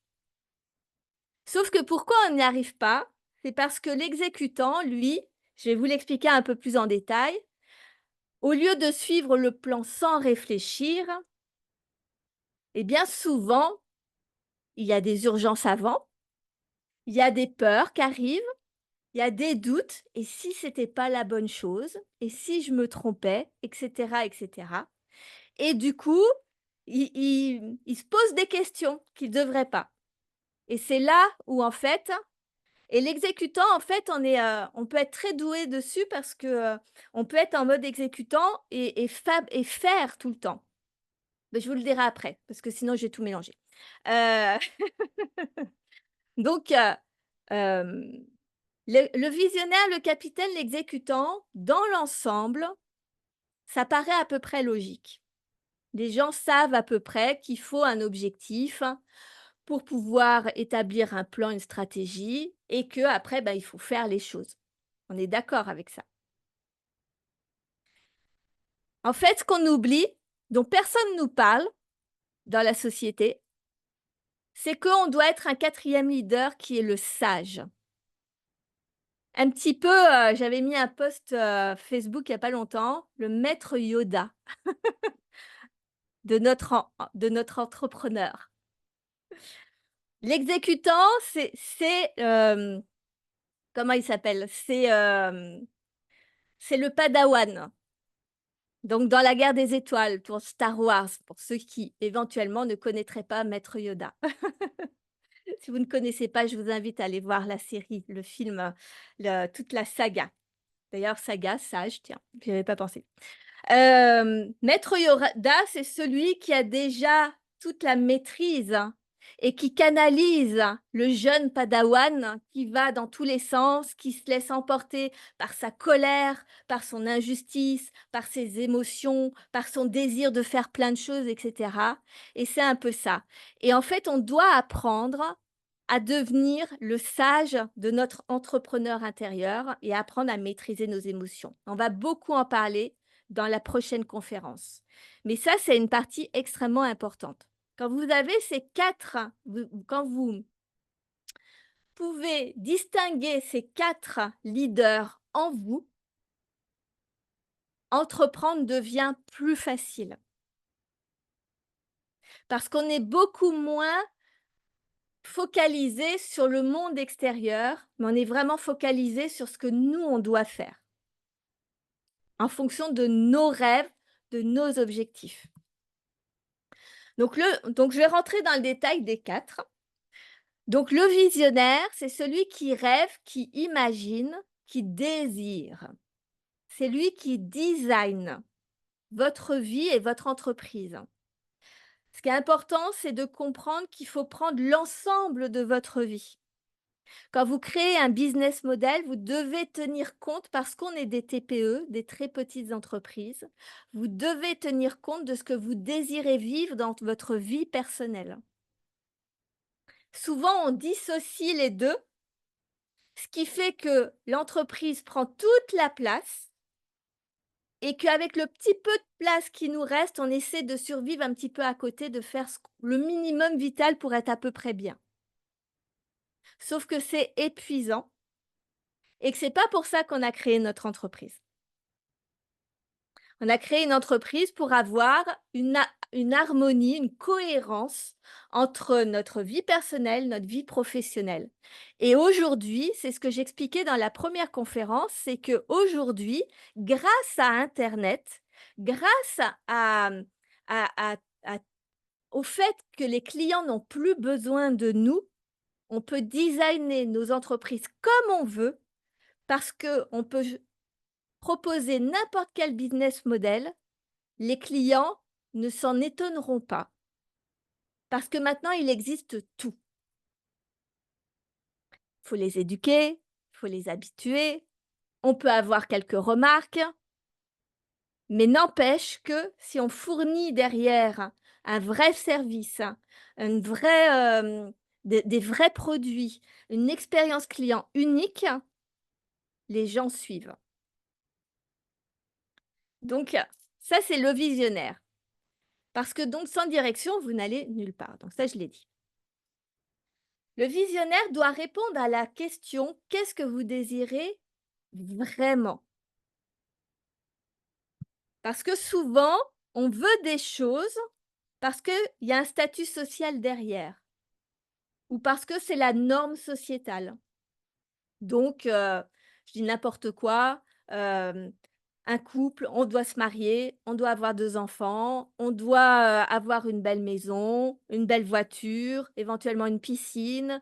B: Sauf que pourquoi on n'y arrive pas? C'est parce que l'exécutant, lui, je vais vous l'expliquer un peu plus en détail, au lieu de suivre le plan sans réfléchir, eh bien souvent, il y a des urgences avant, il y a des peurs qui arrivent, il y a des doutes, et si c'était pas la bonne chose, et si je me trompais, etc., etc. Et du coup, il se pose des questions qu'il ne devrait pas. Et c'est là où, en fait, et l'exécutant, en fait, on peut être très doué dessus parce que on peut être en mode exécutant et faire tout le temps. Mais je vous le dirai après, parce que sinon, je vais tout mélanger. Heu, donc, le visionnaire, le capitaine, l'exécutant, dans l'ensemble, ça paraît à peu près logique. Les gens savent à peu près qu'il faut un objectif pour pouvoir établir un plan, une stratégie et qu'après, bah, il faut faire les choses. On est d'accord avec ça. En fait, ce qu'on oublie, dont personne ne nous parle dans la société, c'est qu'on doit être un quatrième leader qui est le sage. Un petit peu, j'avais mis un post Facebook il n'y a pas longtemps, le maître Yoda de notre entrepreneur. L'exécutant, comment il s'appelle? C'est le padawan. Donc, dans la guerre des étoiles, pour Star Wars, pour ceux qui éventuellement ne connaîtraient pas Maître Yoda. Si vous ne connaissez pas, je vous invite à aller voir la série, le film, toute la saga. D'ailleurs, saga, sage, tiens, j'y avais pas pensé. Maître Yoda, c'est celui qui a déjà toute la maîtrise et qui canalise le jeune padawan qui va dans tous les sens, qui se laisse emporter par sa colère, par son injustice, par ses émotions, par son désir de faire plein de choses, etc. Et c'est un peu ça. Et en fait, on doit apprendre à devenir le sage de notre entrepreneur intérieur et apprendre à maîtriser nos émotions. On va beaucoup en parler dans la prochaine conférence. Mais ça, c'est une partie extrêmement importante. Quand vous avez ces 4, quand vous pouvez distinguer ces 4 leaders en vous, entreprendre devient plus facile. Parce qu'on est beaucoup moins focalisé sur le monde extérieur, mais on est vraiment focalisé sur ce que nous, on doit faire, en fonction de nos rêves, de nos objectifs. Donc, je vais rentrer dans le détail des 4. Donc, le visionnaire, c'est celui qui rêve, qui imagine, qui désire. C'est lui qui design votre vie et votre entreprise. Ce qui est important, c'est de comprendre qu'il faut prendre l'ensemble de votre vie. Quand vous créez un business model, vous devez tenir compte, parce qu'on est des TPE, des très petites entreprises, vous devez tenir compte de ce que vous désirez vivre dans votre vie personnelle. Souvent, on dissocie les deux, ce qui fait que l'entreprise prend toute la place et qu'avec le petit peu de place qui nous reste, on essaie de survivre un petit peu à côté, de faire le minimum vital pour être à peu près bien. Sauf que c'est épuisant et que c'est pas pour ça qu'on a créé notre entreprise. On a créé une entreprise pour avoir une harmonie, une cohérence entre notre vie personnelle, notre vie professionnelle. Et aujourd'hui, c'est ce que j'expliquais dans la première conférence, c'est qu'aujourd'hui, grâce à Internet, grâce à- à- au fait que les clients n'ont plus besoin de nous, on peut designer nos entreprises comme on veut, parce qu'on peut proposer n'importe quel business model. Les clients ne s'en étonneront pas, parce que maintenant, il existe tout. Il faut les éduquer, il faut les habituer, on peut avoir quelques remarques, mais n'empêche que si on fournit derrière un vrai service, une vraie, des vrais produits, une expérience client unique, les gens suivent. Donc ça, c'est le visionnaire. Parce que donc sans direction, vous n'allez nulle part. Donc ça, je l'ai dit. Le visionnaire doit répondre à la question: qu'est-ce que vous désirez vraiment? Parce que souvent, on veut des choses parce qu'il y a un statut social derrière ou parce que c'est la norme sociétale. Donc, je dis n'importe quoi, un couple, on doit se marier, on doit avoir 2 enfants, on doit, avoir une belle maison, une belle voiture, éventuellement une piscine,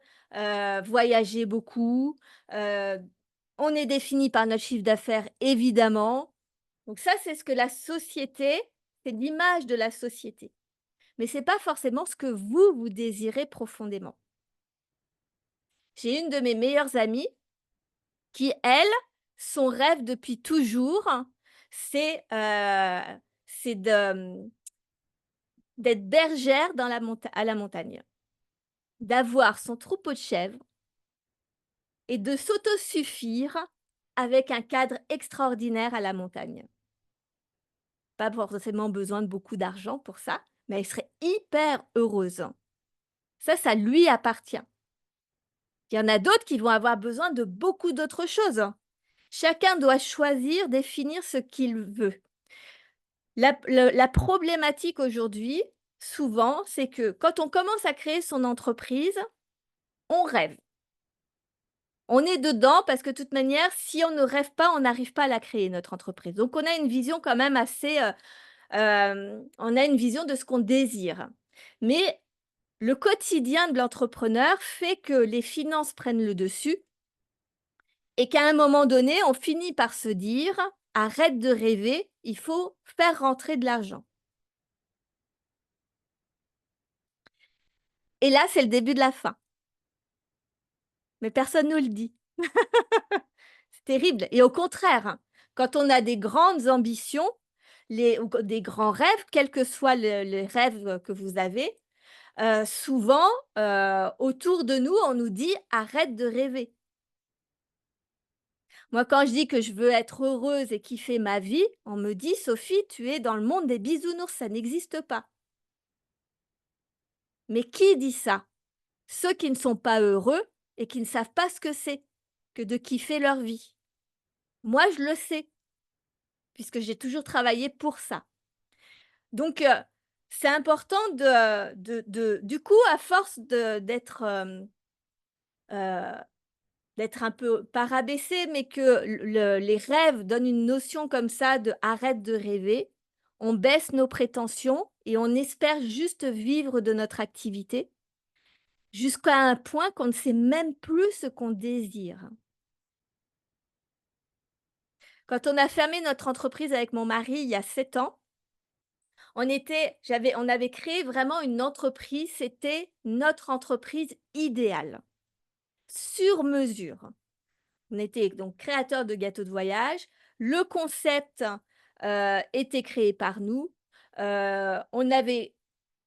B: voyager beaucoup, heu, on est défini par notre chiffre d'affaires évidemment. Donc ça, c'est ce que la société, c'est l'image de la société. Mais c'est pas forcément ce que vous, vous désirez profondément. J'ai une de mes meilleures amies qui, elle, son rêve depuis toujours, c'est, c'est d'être bergère dans à la montagne, d'avoir son troupeau de chèvres et de s'autosuffire avec un cadre extraordinaire à la montagne. Pas forcément besoin de beaucoup d'argent pour ça, mais elle serait hyper heureuse. Ça lui appartient. Il y en a d'autres qui vont avoir besoin de beaucoup d'autres choses. Chacun doit choisir, définir ce qu'il veut. La problématique aujourd'hui, souvent, c'est que quand on commence à créer son entreprise, on rêve. On est dedans parce que de toute manière, si on ne rêve pas, on n'arrive pas à la créer, notre entreprise. Donc on a une vision quand même assez, on a une vision de ce qu'on désire. Mais Le quotidien de l'entrepreneur fait que les finances prennent le dessus et qu'à un moment donné, on finit par se dire: «Arrête de rêver, il faut faire rentrer de l'argent» et là, c'est le début de la fin, mais personne nous le dit. C'est terrible et au contraire, hein, quand on a des grandes ambitions, ou des grands rêves, quels que soient les rêves que vous avez, souvent, autour de nous, on nous dit: «Arrête de rêver». Moi, quand je dis que je veux être heureuse et kiffer ma vie, on me dit: «Sophie, tu es dans le monde des bisounours, ça n'existe pas». Mais qui dit ça? Ceux qui ne sont pas heureux et qui ne savent pas ce que c'est que de kiffer leur vie. Moi, je le sais, puisque j'ai toujours travaillé pour ça. Donc, c'est important du coup, à force d'être un peu pas rabaissé, mais que les rêves donnent une notion comme ça de: «Arrête de rêver», on baisse nos prétentions et on espère juste vivre de notre activité, jusqu'à un point qu'on ne sait même plus ce qu'on désire. Quand on a fermé notre entreprise avec mon mari il y a 7 ans, on avait créé vraiment une entreprise, c'était notre entreprise idéale, sur mesure. On était donc créateurs de gâteaux de voyage. Le concept, était créé par nous. On avait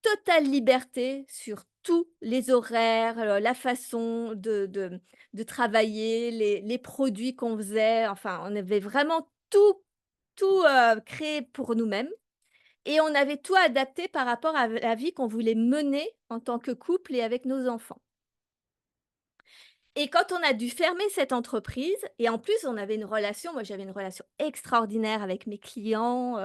B: totale liberté sur tous les horaires, la façon de travailler, les produits qu'on faisait. Enfin, on avait vraiment tout, créé pour nous-mêmes et on avait tout adapté par rapport à la vie qu'on voulait mener en tant que couple et avec nos enfants. Et quand on a dû fermer cette entreprise et en plus on avait une relation, moi j'avais une relation extraordinaire avec mes clients,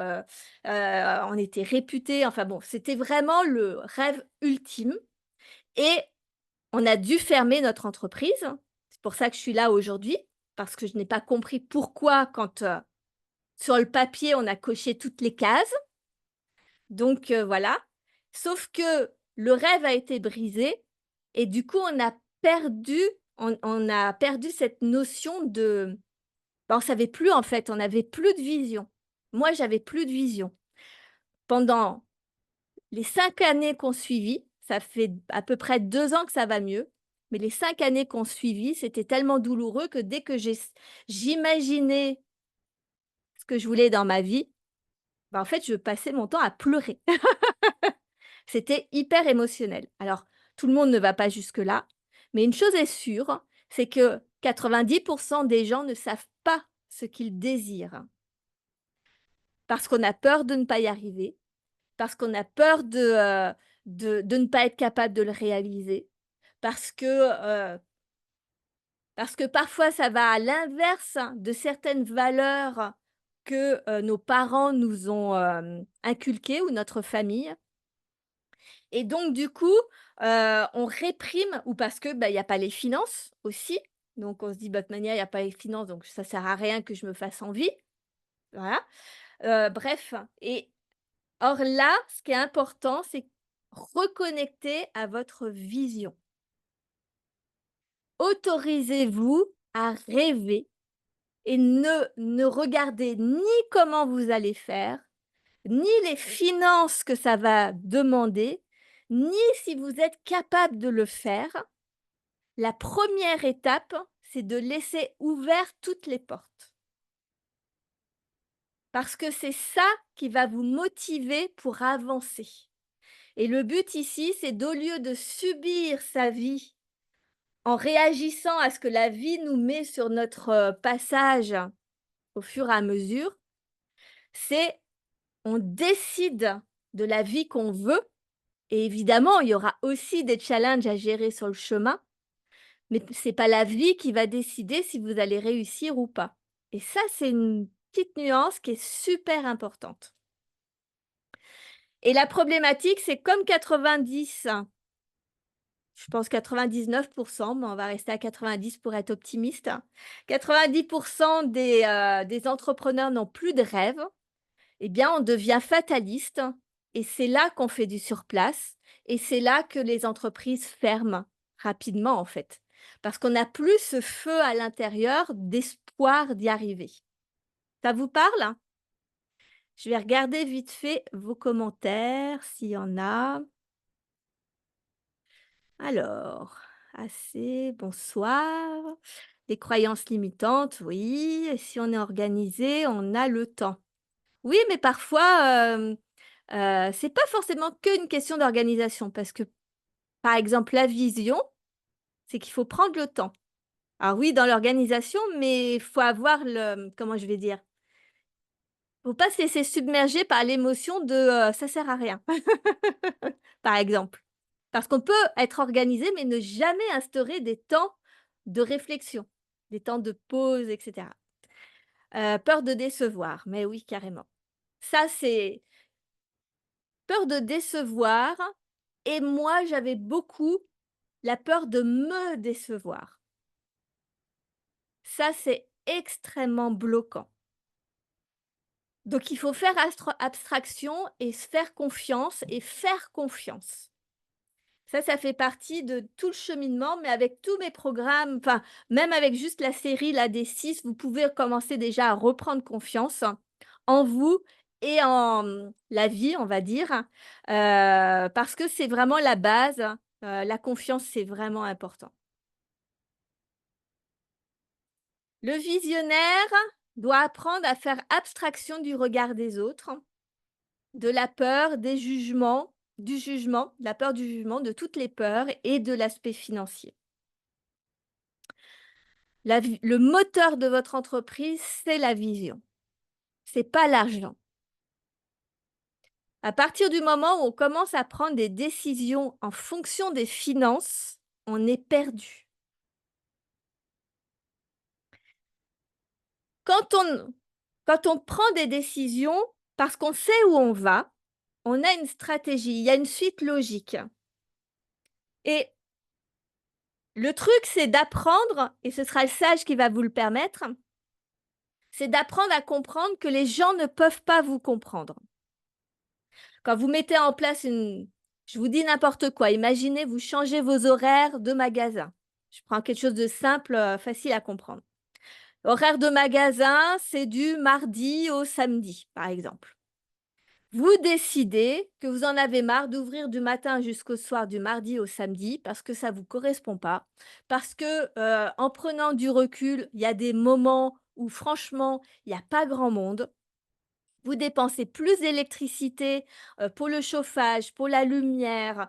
B: on était réputés, enfin bon, c'était vraiment le rêve ultime et on a dû fermer notre entreprise. C'est pour ça que je suis là aujourd'hui, parce que je n'ai pas compris pourquoi quand, sur le papier on a coché toutes les cases. Donc, voilà. Sauf que le rêve a été brisé et du coup on a perdu cette notion de on savait plus en fait, on n'avait plus de vision. Moi, j'avais plus de vision. Pendant les 5 années qu'on suivit, ça fait à peu près 2 ans que ça va mieux, mais les 5 années qu'on suivit, c'était tellement douloureux que dès que j'imaginais ce que je voulais dans ma vie, bah, en fait, je passais mon temps à pleurer. C'était hyper émotionnel. Alors, tout le monde ne va pas jusque-là, mais une chose est sûre, c'est que 90 des gens ne savent pas ce qu'ils désirent. Parce qu'on a peur de ne pas y arriver, parce qu'on a peur de ne pas être capable de le réaliser, parce que, parce que parfois ça va à l'inverse de certaines valeurs que, nos parents nous ont, inculquées ou notre famille. Et donc du coup, on réprime ou parce que, bah, il y a pas les finances aussi. Donc on se dit: «Bah, de toute manière, il y a pas les finances, donc ça sert à rien que je me fasse envie». Voilà, bref et or là, ce qui est important, c'est reconnecter à votre vision. Autorisez-vous à rêver et ne regardez ni comment vous allez faire, ni les finances que ça va demander, ni si vous êtes capable de le faire. La première étape, c'est de laisser ouvertes toutes les portes. Parce que c'est ça qui va vous motiver pour avancer. Et le but ici, c'est d'au lieu de subir sa vie en réagissant à ce que la vie nous met sur notre, passage au fur et à mesure, c'est on décide de la vie qu'on veut et évidemment, il y aura aussi des challenges à gérer sur le chemin, mais c'est pas la vie qui va décider si vous allez réussir ou pas. Et ça, c'est une petite nuance qui est super importante. Et la problématique, c'est comme 90, je pense 99, mais on va rester à 90 pour être optimiste. 90 des entrepreneurs n'ont plus de rêve, eh bien, on devient fataliste Et c'est là qu'on fait du surplace et c'est là que les entreprises ferment rapidement, en fait. Parce qu'on n'a plus ce feu à l'intérieur d'espoir d'y arriver. Ça vous parle? Je vais regarder vite fait vos commentaires, s'il y en a. Alors, assez, bonsoir. Les croyances limitantes, oui. Et si on est organisé, on a le temps. Oui, mais parfois, c'est pas forcément qu'une question d'organisation parce que, par exemple, la vision, c'est qu'il faut prendre le temps. Alors oui, dans l'organisation, mais il faut avoir le comment je vais dire? Faut pas se laisser submerger par l'émotion de, «Ça sert à rien», par exemple. Parce qu'on peut être organisé, mais ne jamais instaurer des temps de réflexion, des temps de pause et cetera. Peur de décevoir, mais oui, carrément. Ça, c'est peur de décevoir et moi, j'avais beaucoup la peur de me décevoir. Ça, c'est extrêmement bloquant. Donc il faut faire abstraction et se faire confiance et faire confiance. Ça fait partie de tout le cheminement, mais avec tous mes programmes, enfin, même avec juste la série là des 6, vous pouvez commencer déjà à reprendre confiance en vous et en, la vie, on va dire, parce que c'est vraiment la base, la confiance, c'est vraiment important. Le visionnaire doit apprendre à faire abstraction du regard des autres, de la peur, des jugements, du jugement, de la peur du jugement, de toutes les peurs et de l'aspect financier. Le moteur de votre entreprise, c'est la vision, c'est pas l'argent. À partir du moment où on commence à prendre des décisions en fonction des finances, on est perdu. Quand on quand on prend des décisions parce qu'on sait où on va, on a une stratégie, il y a une suite logique et le truc, c'est d'apprendre, et ce sera le sage qui va vous le permettre, c'est d'apprendre à comprendre que les gens ne peuvent pas vous comprendre. Quand vous mettez en place une je vous dis n'importe quoi, imaginez, vous changez vos horaires de magasin. Je prends quelque chose de simple, facile à comprendre. Horaire de magasin, c'est du mardi au samedi, par exemple. Vous décidez que vous en avez marre d'ouvrir du matin jusqu'au soir, du mardi au samedi, parce que ça ne vous correspond pas, parce que, en prenant du recul, il y a des moments où franchement, il y a pas grand monde. Vous dépensez plus d'électricité, pour le chauffage, pour la lumière,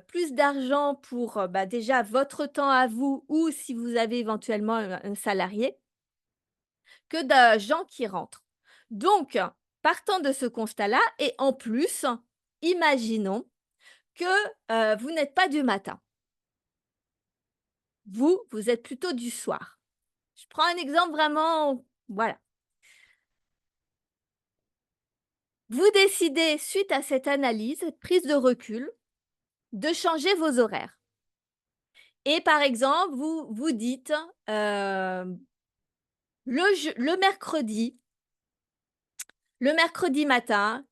B: plus d'argent pour, bah, déjà votre temps à vous ou si vous avez éventuellement un salarié, que de gens qui rentrent. Donc, partant de ce constat-là et en plus, imaginons que, vous n'êtes pas du matin. Vous êtes plutôt du soir. Je prends un exemple vraiment voilà. Vous décidez, suite à cette analyse, cette prise de recul, de changer vos horaires et par exemple, vous vous dites, le mercredi matin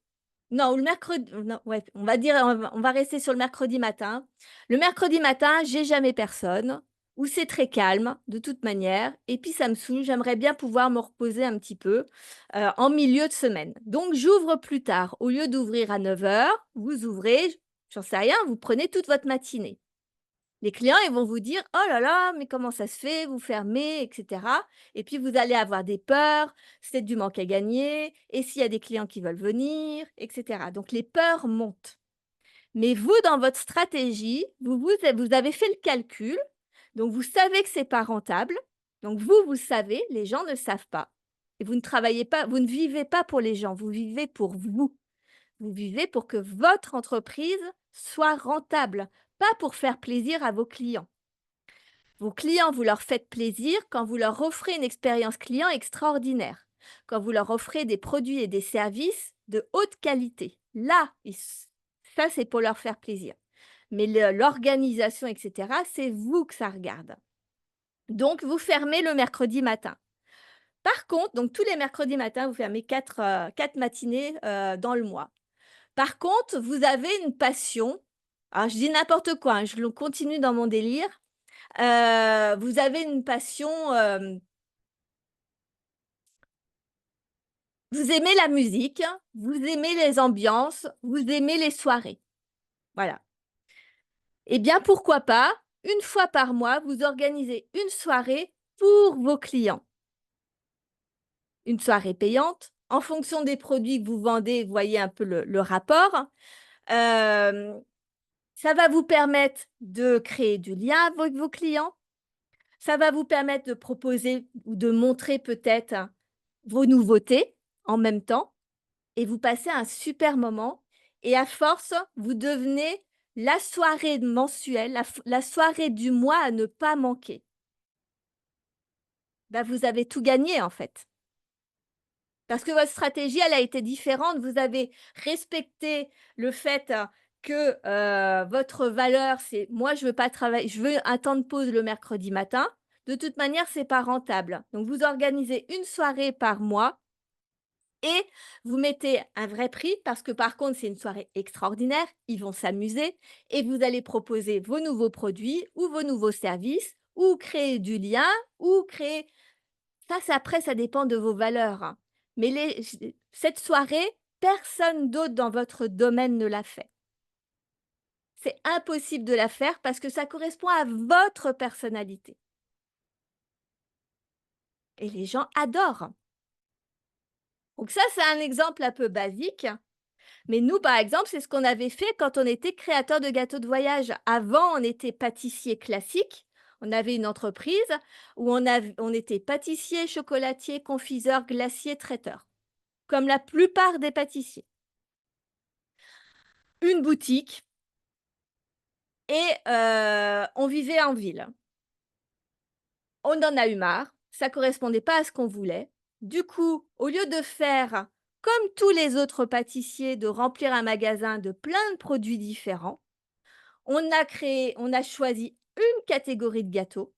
B: non, le mercredi non, ouais, on va dire, on va rester sur le mercredi matin. Le mercredi matin, j'ai jamais personne ou c'est très calme de toute manière et puis ça me saoule, j'aimerais bien pouvoir me reposer un petit peu, en milieu de semaine. Donc j'ouvre plus tard. Au lieu d'ouvrir à 9 heures, vous ouvrez, j'en sais rien, vous prenez toute votre matinée. Les clients, ils vont vous dire: «Oh là là, mais comment ça se fait? Vous fermez?» et cetera et puis vous allez avoir des peurs, c'est du manque à gagner et s'il y a des clients qui veulent venir et cetera. Donc les peurs montent. Mais vous, dans votre stratégie, vous avez fait le calcul, donc vous savez que c'est pas rentable. Donc vous, vous savez, les gens ne savent pas et vous ne travaillez pas, vous ne vivez pas pour les gens, vous vivez pour vous. Vous vivez pour que votre entreprise soit rentable, pas pour faire plaisir à vos clients. Vos clients, vous leur faites plaisir quand vous leur offrez une expérience client extraordinaire, quand vous leur offrez des produits et des services de haute qualité. Là, ça, c'est pour leur faire plaisir. Mais l'organisation, etc., c'est vous que ça regarde. Donc, vous fermez le mercredi matin. Par contre, donc tous les mercredis matins, vous fermez quatre matinées dans le mois. Par contre, vous avez une passion. Alors, je dis n'importe quoi, hein, je continue dans mon délire. Vous avez une passion, vous aimez la musique, vous aimez les ambiances, vous aimez les soirées. Voilà. Eh bien, pourquoi pas, une fois par mois, vous organisez une soirée pour vos clients. Une soirée payante. En fonction des produits que vous vendez, vous voyez un peu le rapport. Euh, Ça va vous permettre de créer du lien avec vos clients. Ça va vous permettre de proposer ou de montrer peut-être vos nouveautés en même temps et vous passez un super moment. Et à force, vous devenez la soirée mensuelle, la soirée du mois à ne pas manquer. Ben, vous avez tout gagné en fait. Parce que votre stratégie, elle a été différente. Vous avez respecté le fait que votre valeur, c'est moi, je veux pas travailler, je veux un temps de pause le mercredi matin. De toute manière, c'est pas rentable. Donc, vous organisez une soirée par mois et vous mettez un vrai prix parce que par contre, c'est une soirée extraordinaire. Ils vont s'amuser et vous allez proposer vos nouveaux produits ou vos nouveaux services ou créer du lien ou créer ça, c'est après, ça dépend de vos valeurs, hein. Mais cette soirée, personne d'autre dans votre domaine ne l'a fait. C'est impossible de la faire parce que ça correspond à votre personnalité. Et les gens adorent. Donc ça, c'est un exemple un peu basique. Mais nous, par exemple, c'est ce qu'on avait fait quand on était créateur de gâteaux de voyage. Avant, on était pâtissier classique. On avait une entreprise où on était pâtissier, chocolatier, confiseur, glacier, traiteur, comme la plupart des pâtissiers. Une boutique et on vivait en ville. On en a eu marre, ça correspondait pas à ce qu'on voulait. Du coup, au lieu de faire comme tous les autres pâtissiers, de remplir un magasin de plein de produits différents, on a choisi une catégorie de gâteaux.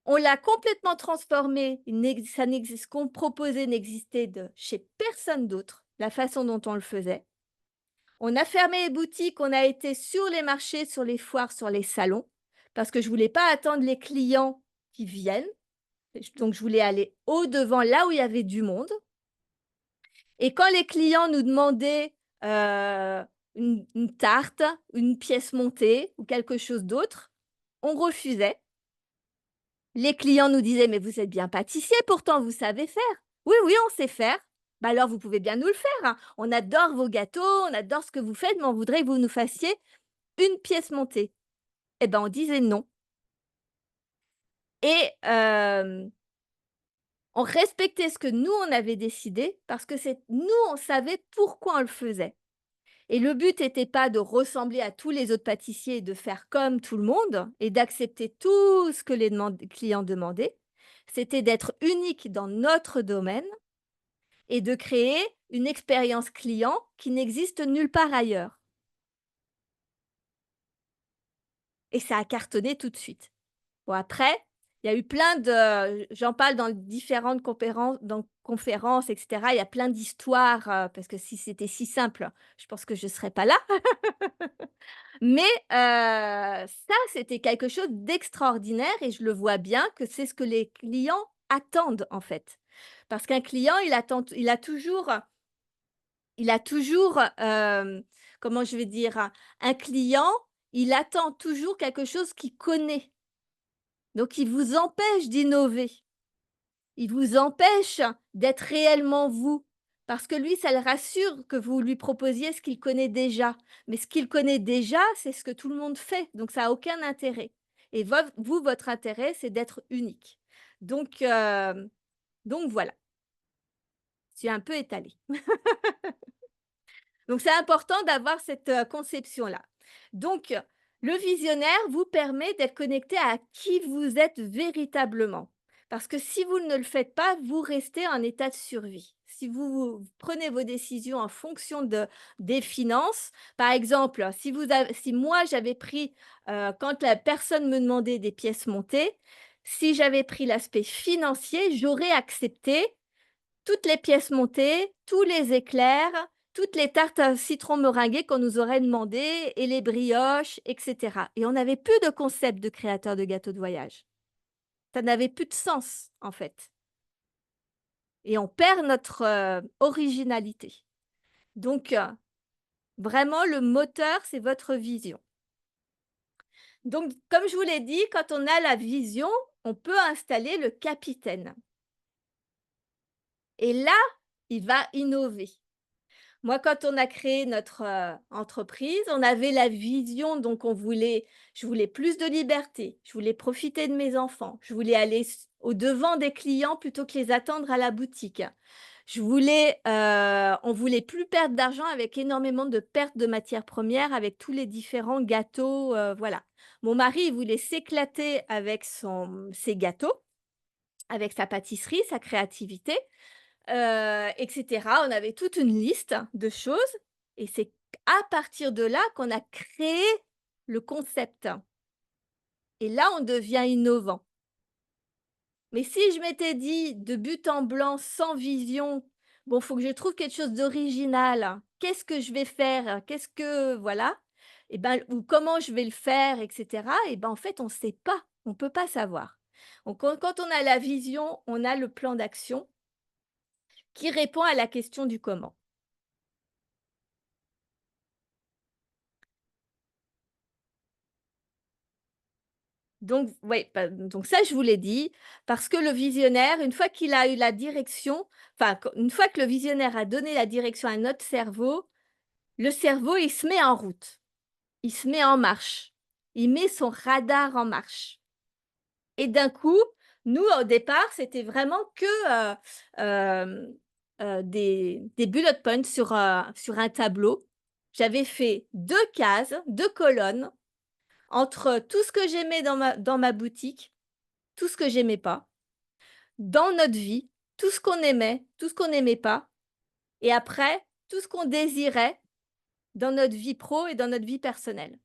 B: On l'a complètement transformé, ce qu'on proposait n'existait chez personne d'autre, la façon dont on le faisait. On a fermé les boutiques, on a été sur les marchés, sur les foires, sur les salons, parce que je ne voulais pas attendre les clients qui viennent. Donc, je voulais aller au-devant, là où il y avait du monde. Et quand les clients nous demandaient une tarte, une pièce montée ou quelque chose d'autre, on refusait. Les clients nous disaient, mais vous êtes bien pâtissier, pourtant vous savez faire. Oui, oui, on sait faire. Bah alors, vous pouvez bien nous le faire, hein. On adore vos gâteaux, on adore ce que vous faites, mais on voudrait que vous nous fassiez une pièce montée. Eh ben, on disait non. Et on respectait ce que nous, on avait décidé parce que nous, on savait pourquoi on le faisait. Et le but n'était pas de ressembler à tous les autres pâtissiers et de faire comme tout le monde et d'accepter tout ce que les clients demandaient. C'était d'être unique dans notre domaine et de créer une expérience client qui n'existe nulle part ailleurs. Et ça a cartonné tout de suite. Bon, après, il y a eu plein de j'en parle dans différentes conférences et cetera. Il y a plein d'histoires, parce que si c'était si simple, je pense que je ne serais pas là. Mais ça, c'était quelque chose d'extraordinaire et je le vois bien que c'est ce que les clients attendent, en fait. Parce qu'un client, il a toujours, comment je vais dire? Un client, il attend toujours quelque chose qu'il connaît. Donc il vous empêche d'innover. Il vous empêche d'être réellement vous. Parce que lui, ça le rassure que vous lui proposiez ce qu'il connaît déjà. Mais ce qu'il connaît déjà, c'est ce que tout le monde fait. Donc ça a aucun intérêt. Et vous, votre intérêt, c'est d'être unique. Donc voilà, je suis un peu étalée. Donc, c'est important d'avoir cette conception-là. Donc, le visionnaire vous permet d'être connecté à qui vous êtes véritablement. Parce que si vous ne le faites pas, vous restez en état de survie. Si vous prenez vos décisions en fonction des finances, par exemple, si moi j'avais pris, quand la personne me demandait des pièces montées, si j'avais pris l'aspect financier, j'aurais accepté toutes les pièces montées, tous les éclairs, toutes les tartes à citron meringuées qu'on nous aurait demandées et les brioches, et cetera. Et on n'avait plus de concept de créateur de gâteaux de voyage. Ça n'avait plus de sens, en fait. Et on perd notre originalité. Donc, vraiment, le moteur, c'est votre vision. Donc, comme je vous l'ai dit, quand on a la vision, on peut installer le capitaine. Et là, il va innover. Moi, quand on a créé notre entreprise, on avait la vision, donc je voulais plus de liberté, je voulais profiter de mes enfants, je voulais aller au devant des clients plutôt que les attendre à la boutique. On voulait plus perdre d'argent avec énormément de pertes de matières premières, avec tous les différents gâteaux, voilà. Mon mari, il voulait s'éclater avec ses gâteaux, avec sa pâtisserie, sa créativité, et cetera. On avait toute une liste de choses et c'est à partir de là qu'on a créé le concept et là, on devient innovant. Mais si je m'étais dit de but en blanc, sans vision: «Bon, il faut que je trouve quelque chose d'original. Qu'est-ce que je vais faire? Qu'est-ce que» voilà et ben ou comment je vais le faire et cetera et ben, en fait, on ne sait pas, on ne peut pas savoir. Donc quand on a la vision, on a le plan d'action qui répond à la question du comment. Donc ouais, donc ça, je vous l'ai dit, parce que le visionnaire, une fois qu'il a eu la direction, enfin, une fois que le visionnaire a donné la direction à notre cerveau, le cerveau, il se met en route, il se met en marche, il met son radar en marche. Et d'un coup, nous, au départ, c'était vraiment que des bullet points sur un tableau. J'avais fait 2 cases, 2 colonnes entre tout ce que j'aimais dans ma boutique, tout ce que j'aimais pas, dans notre vie, tout ce qu'on aimait, tout ce qu'on n'aimait pas et après, tout ce qu'on désirait dans notre vie pro et dans notre vie personnelle.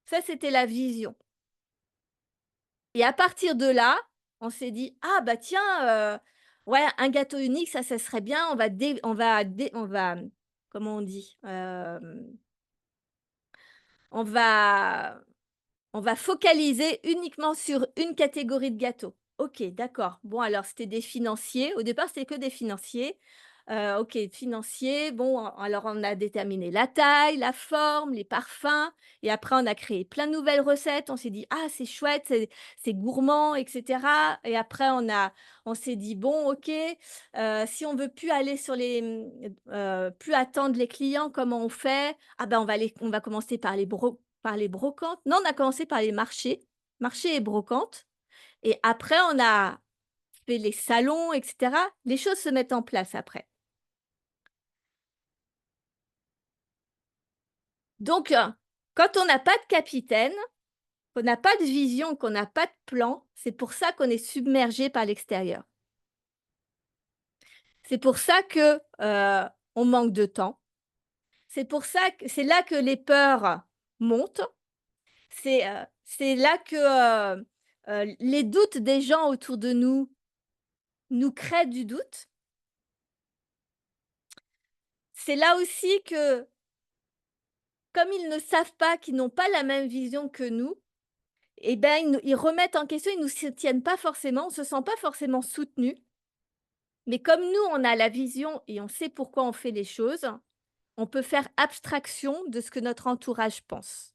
B: Ça, c'était la vision et à partir de là, on s'est dit: «Ah bah tiens, ouais, un gâteau unique, ça serait bien, on va, comment on dit? On va On va focaliser uniquement sur une catégorie de gâteaux. OK, d'accord. Bon, alors c'était des financiers. Au départ, c'était que des financiers. OK, financiers. Bon, alors on a déterminé la taille, la forme, les parfums et après on a créé plein de nouvelles recettes. On s'est dit: «Ah, c'est chouette, c'est gourmand et cetera» et après on s'est dit: «Bon, OK, si on veut plus aller plus attendre les clients, comment on fait? Ah ben, on va commencer par les brocantes. Non, on a commencé par les marchés et brocantes et après on a fait les salons et cetera. Les choses se mettent en place après. Donc, quand on n'a pas de capitaine, qu'on n'a pas de vision, qu'on n'a pas de plan, c'est pour ça qu'on est submergé par l'extérieur. C'est pour ça que, on manque de temps. C'est là que les peurs montent. C'est là que, les doutes des gens autour de nous créent du doute. C'est là aussi que, comme ils ne savent pas, qu'ils n'ont pas la même vision que nous, et ben, ils remettent en question, ils nous soutiennent pas forcément, on se sent pas forcément soutenu. Mais comme nous, on a la vision et on sait pourquoi on fait les choses, on peut faire abstraction de ce que notre entourage pense.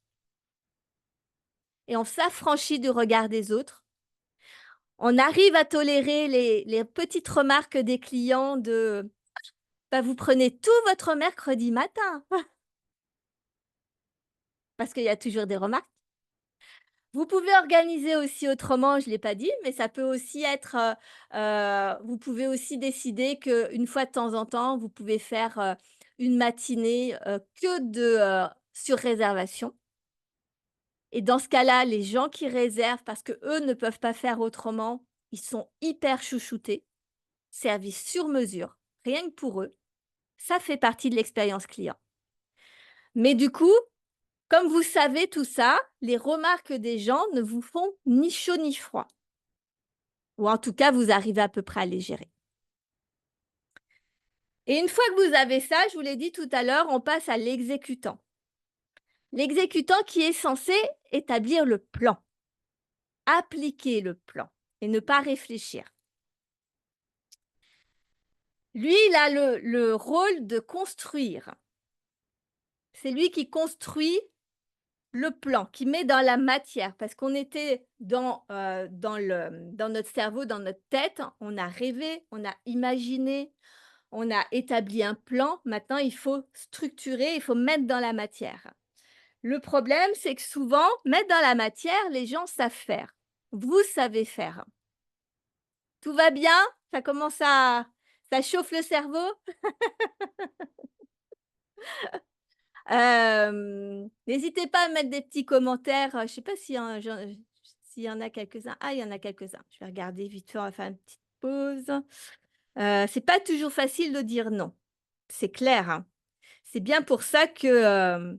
B: Et on s'affranchit du regard des autres. On arrive à tolérer les petites remarques des clients de: «Bah, vous prenez tout votre mercredi matin», parce qu'il y a toujours des remarques. Vous pouvez organiser aussi autrement, je ne l'ai pas dit, mais ça peut aussi être, vous pouvez aussi décider qu'une fois de temps en temps, vous pouvez faire, une matinée, que de, sur réservation et dans ce cas-là, les gens qui réservent parce qu'eux ne peuvent pas faire autrement, ils sont hyper chouchoutés, service sur mesure, rien que pour eux. Ça fait partie de l'expérience client. Mais du coup, comme vous savez tout ça, les remarques des gens ne vous font ni chaud ni froid. Ou en tout cas, vous arrivez à peu près à les gérer. Et une fois que vous avez ça, je vous l'ai dit tout à l'heure, on passe à l'exécutant. L'exécutant qui est censé établir le plan, appliquer le plan et ne pas réfléchir. Lui, il a le rôle de construire. C'est lui qui construit le plan, qui met dans la matière, parce qu'on était dans notre cerveau, dans notre tête, on a rêvé, on a imaginé, on a établi un plan. Maintenant, il faut structurer, il faut mettre dans la matière. Le problème, c'est que souvent, mettre dans la matière, les gens savent faire. Vous savez faire. Tout va bien? Ça commence à... Ça chauffe le cerveau? N'hésitez pas à mettre des petits commentaires. Je ne sais pas s'il y en a quelques-uns. Ah, il y en a quelques-uns. Je vais regarder vite fait, on va faire une petite pause. C'est pas toujours facile de dire non. C'est clair, hein. C'est bien pour ça que...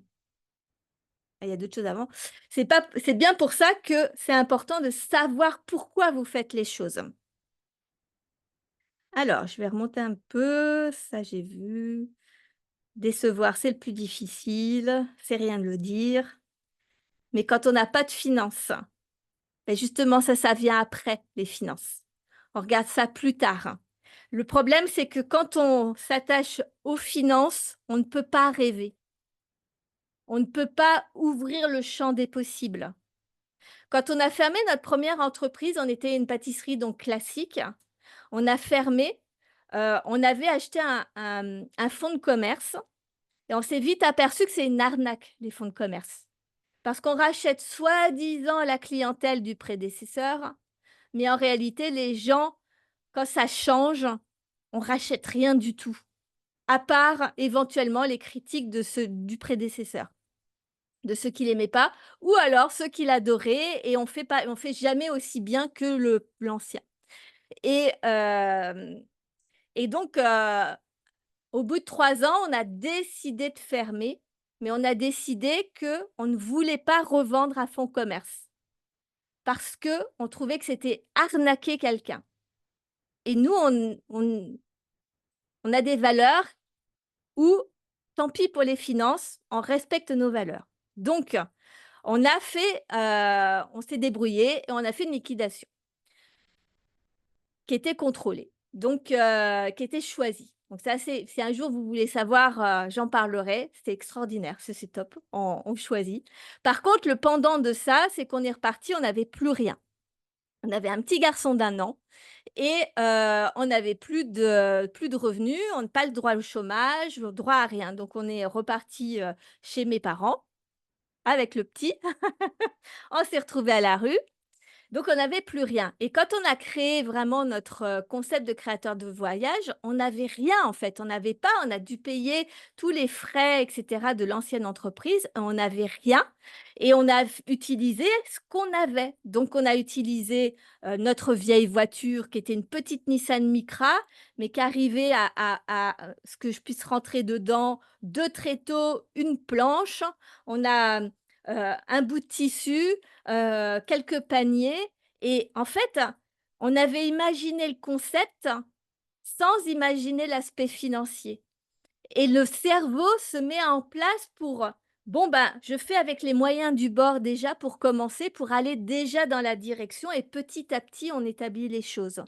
B: il y a d'autres choses avant. C'est bien pour ça que c'est important de savoir pourquoi vous faites les choses. Alors, je vais remonter un peu. Ça, j'ai vu. Décevoir, c'est le plus difficile. C'est rien de le dire. Mais quand on n'a pas de finances, ben justement, ça vient après, les finances. On regarde ça plus tard. Le problème, c'est que quand on s'attache aux finances, on ne peut pas rêver. On ne peut pas ouvrir le champ des possibles. Quand on a fermé notre première entreprise, on était une pâtisserie donc classique. On a fermé, on avait acheté un fonds de commerce et on s'est vite aperçu que c'est une arnaque, les fonds de commerce. Parce qu'on rachète soi-disant la clientèle du prédécesseur, mais en réalité, les gens, quand ça change, on rachète rien du tout, à part éventuellement les critiques de ceux du prédécesseur, de ceux qui l'aimaient pas, ou alors ceux qui l'adoraient, et on fait jamais aussi bien que l'ancien. Et, et donc, au bout de 3 ans, on a décidé de fermer, mais on a décidé qu'on ne voulait pas revendre à fonds commerce parce qu'on trouvait que c'était arnaquer quelqu'un. Et nous, on a des valeurs où, tant pis pour les finances, on respecte nos valeurs. Donc, on s'est débrouillé et on a fait une liquidation qui était contrôlée, donc qui était choisie. Donc ça, si un jour vous voulez savoir, j'en parlerai. C'est extraordinaire, c'est top, on choisit. Par contre, le pendant de ça, c'est qu'on est reparti, on n'avait plus rien. On avait un petit garçon d'1 an et on n'avait plus de revenus, on n'a pas le droit au chômage, le droit à rien. Donc on est reparti chez mes parents avec le petit. On s'est retrouvés à la rue. Donc, on n'avait plus rien. Et quand on a créé vraiment notre concept de créateur de voyage, on n'avait rien en fait. On a dû payer tous les frais, etc. de l'ancienne entreprise. On n'avait rien. Et on a utilisé ce qu'on avait. Donc, on a utilisé notre vieille voiture qui était une petite Nissan Micra, mais qui arrivait à ce que je puisse rentrer dedans, 2 tréteaux, une planche. On a un bout de tissu, quelques paniers et en fait, on avait imaginé le concept sans imaginer l'aspect financier et le cerveau se met en place pour: «Bon, ben, je fais avec les moyens du bord déjà pour commencer, pour aller déjà dans la direction» et petit à petit, on établit les choses.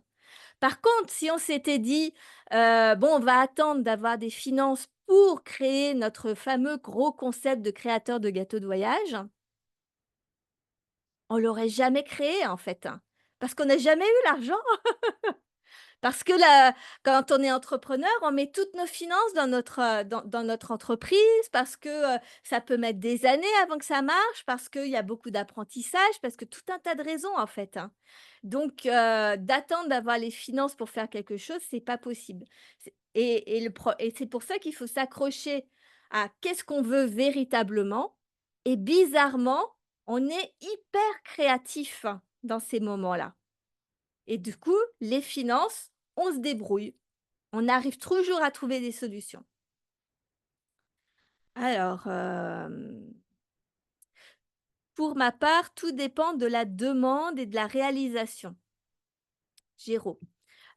B: Par contre, si on s'était dit: «Bon, on va attendre d'avoir des finances pour créer notre fameux gros concept de créateur de gâteaux de voyage», on l'aurait jamais créé en fait, hein, parce qu'on n'a jamais eu l'argent. Parce que là, quand on est entrepreneur, on met toutes nos finances dans notre entreprise parce que, ça peut mettre des années avant que ça marche, parce qu'il y a beaucoup d'apprentissage, parce que tout un tas de raisons en fait, hein. Donc, d'attendre d'avoir les finances pour faire quelque chose, c'est pas possible. Et c'est pour ça qu'il faut s'accrocher à qu'est-ce qu'on veut véritablement et bizarrement, on est hyper créatif dans ces moments-là. Et du coup, les finances, on se débrouille. On arrive toujours à trouver des solutions. Alors, pour ma part, tout dépend de la demande et de la réalisation. Géraud.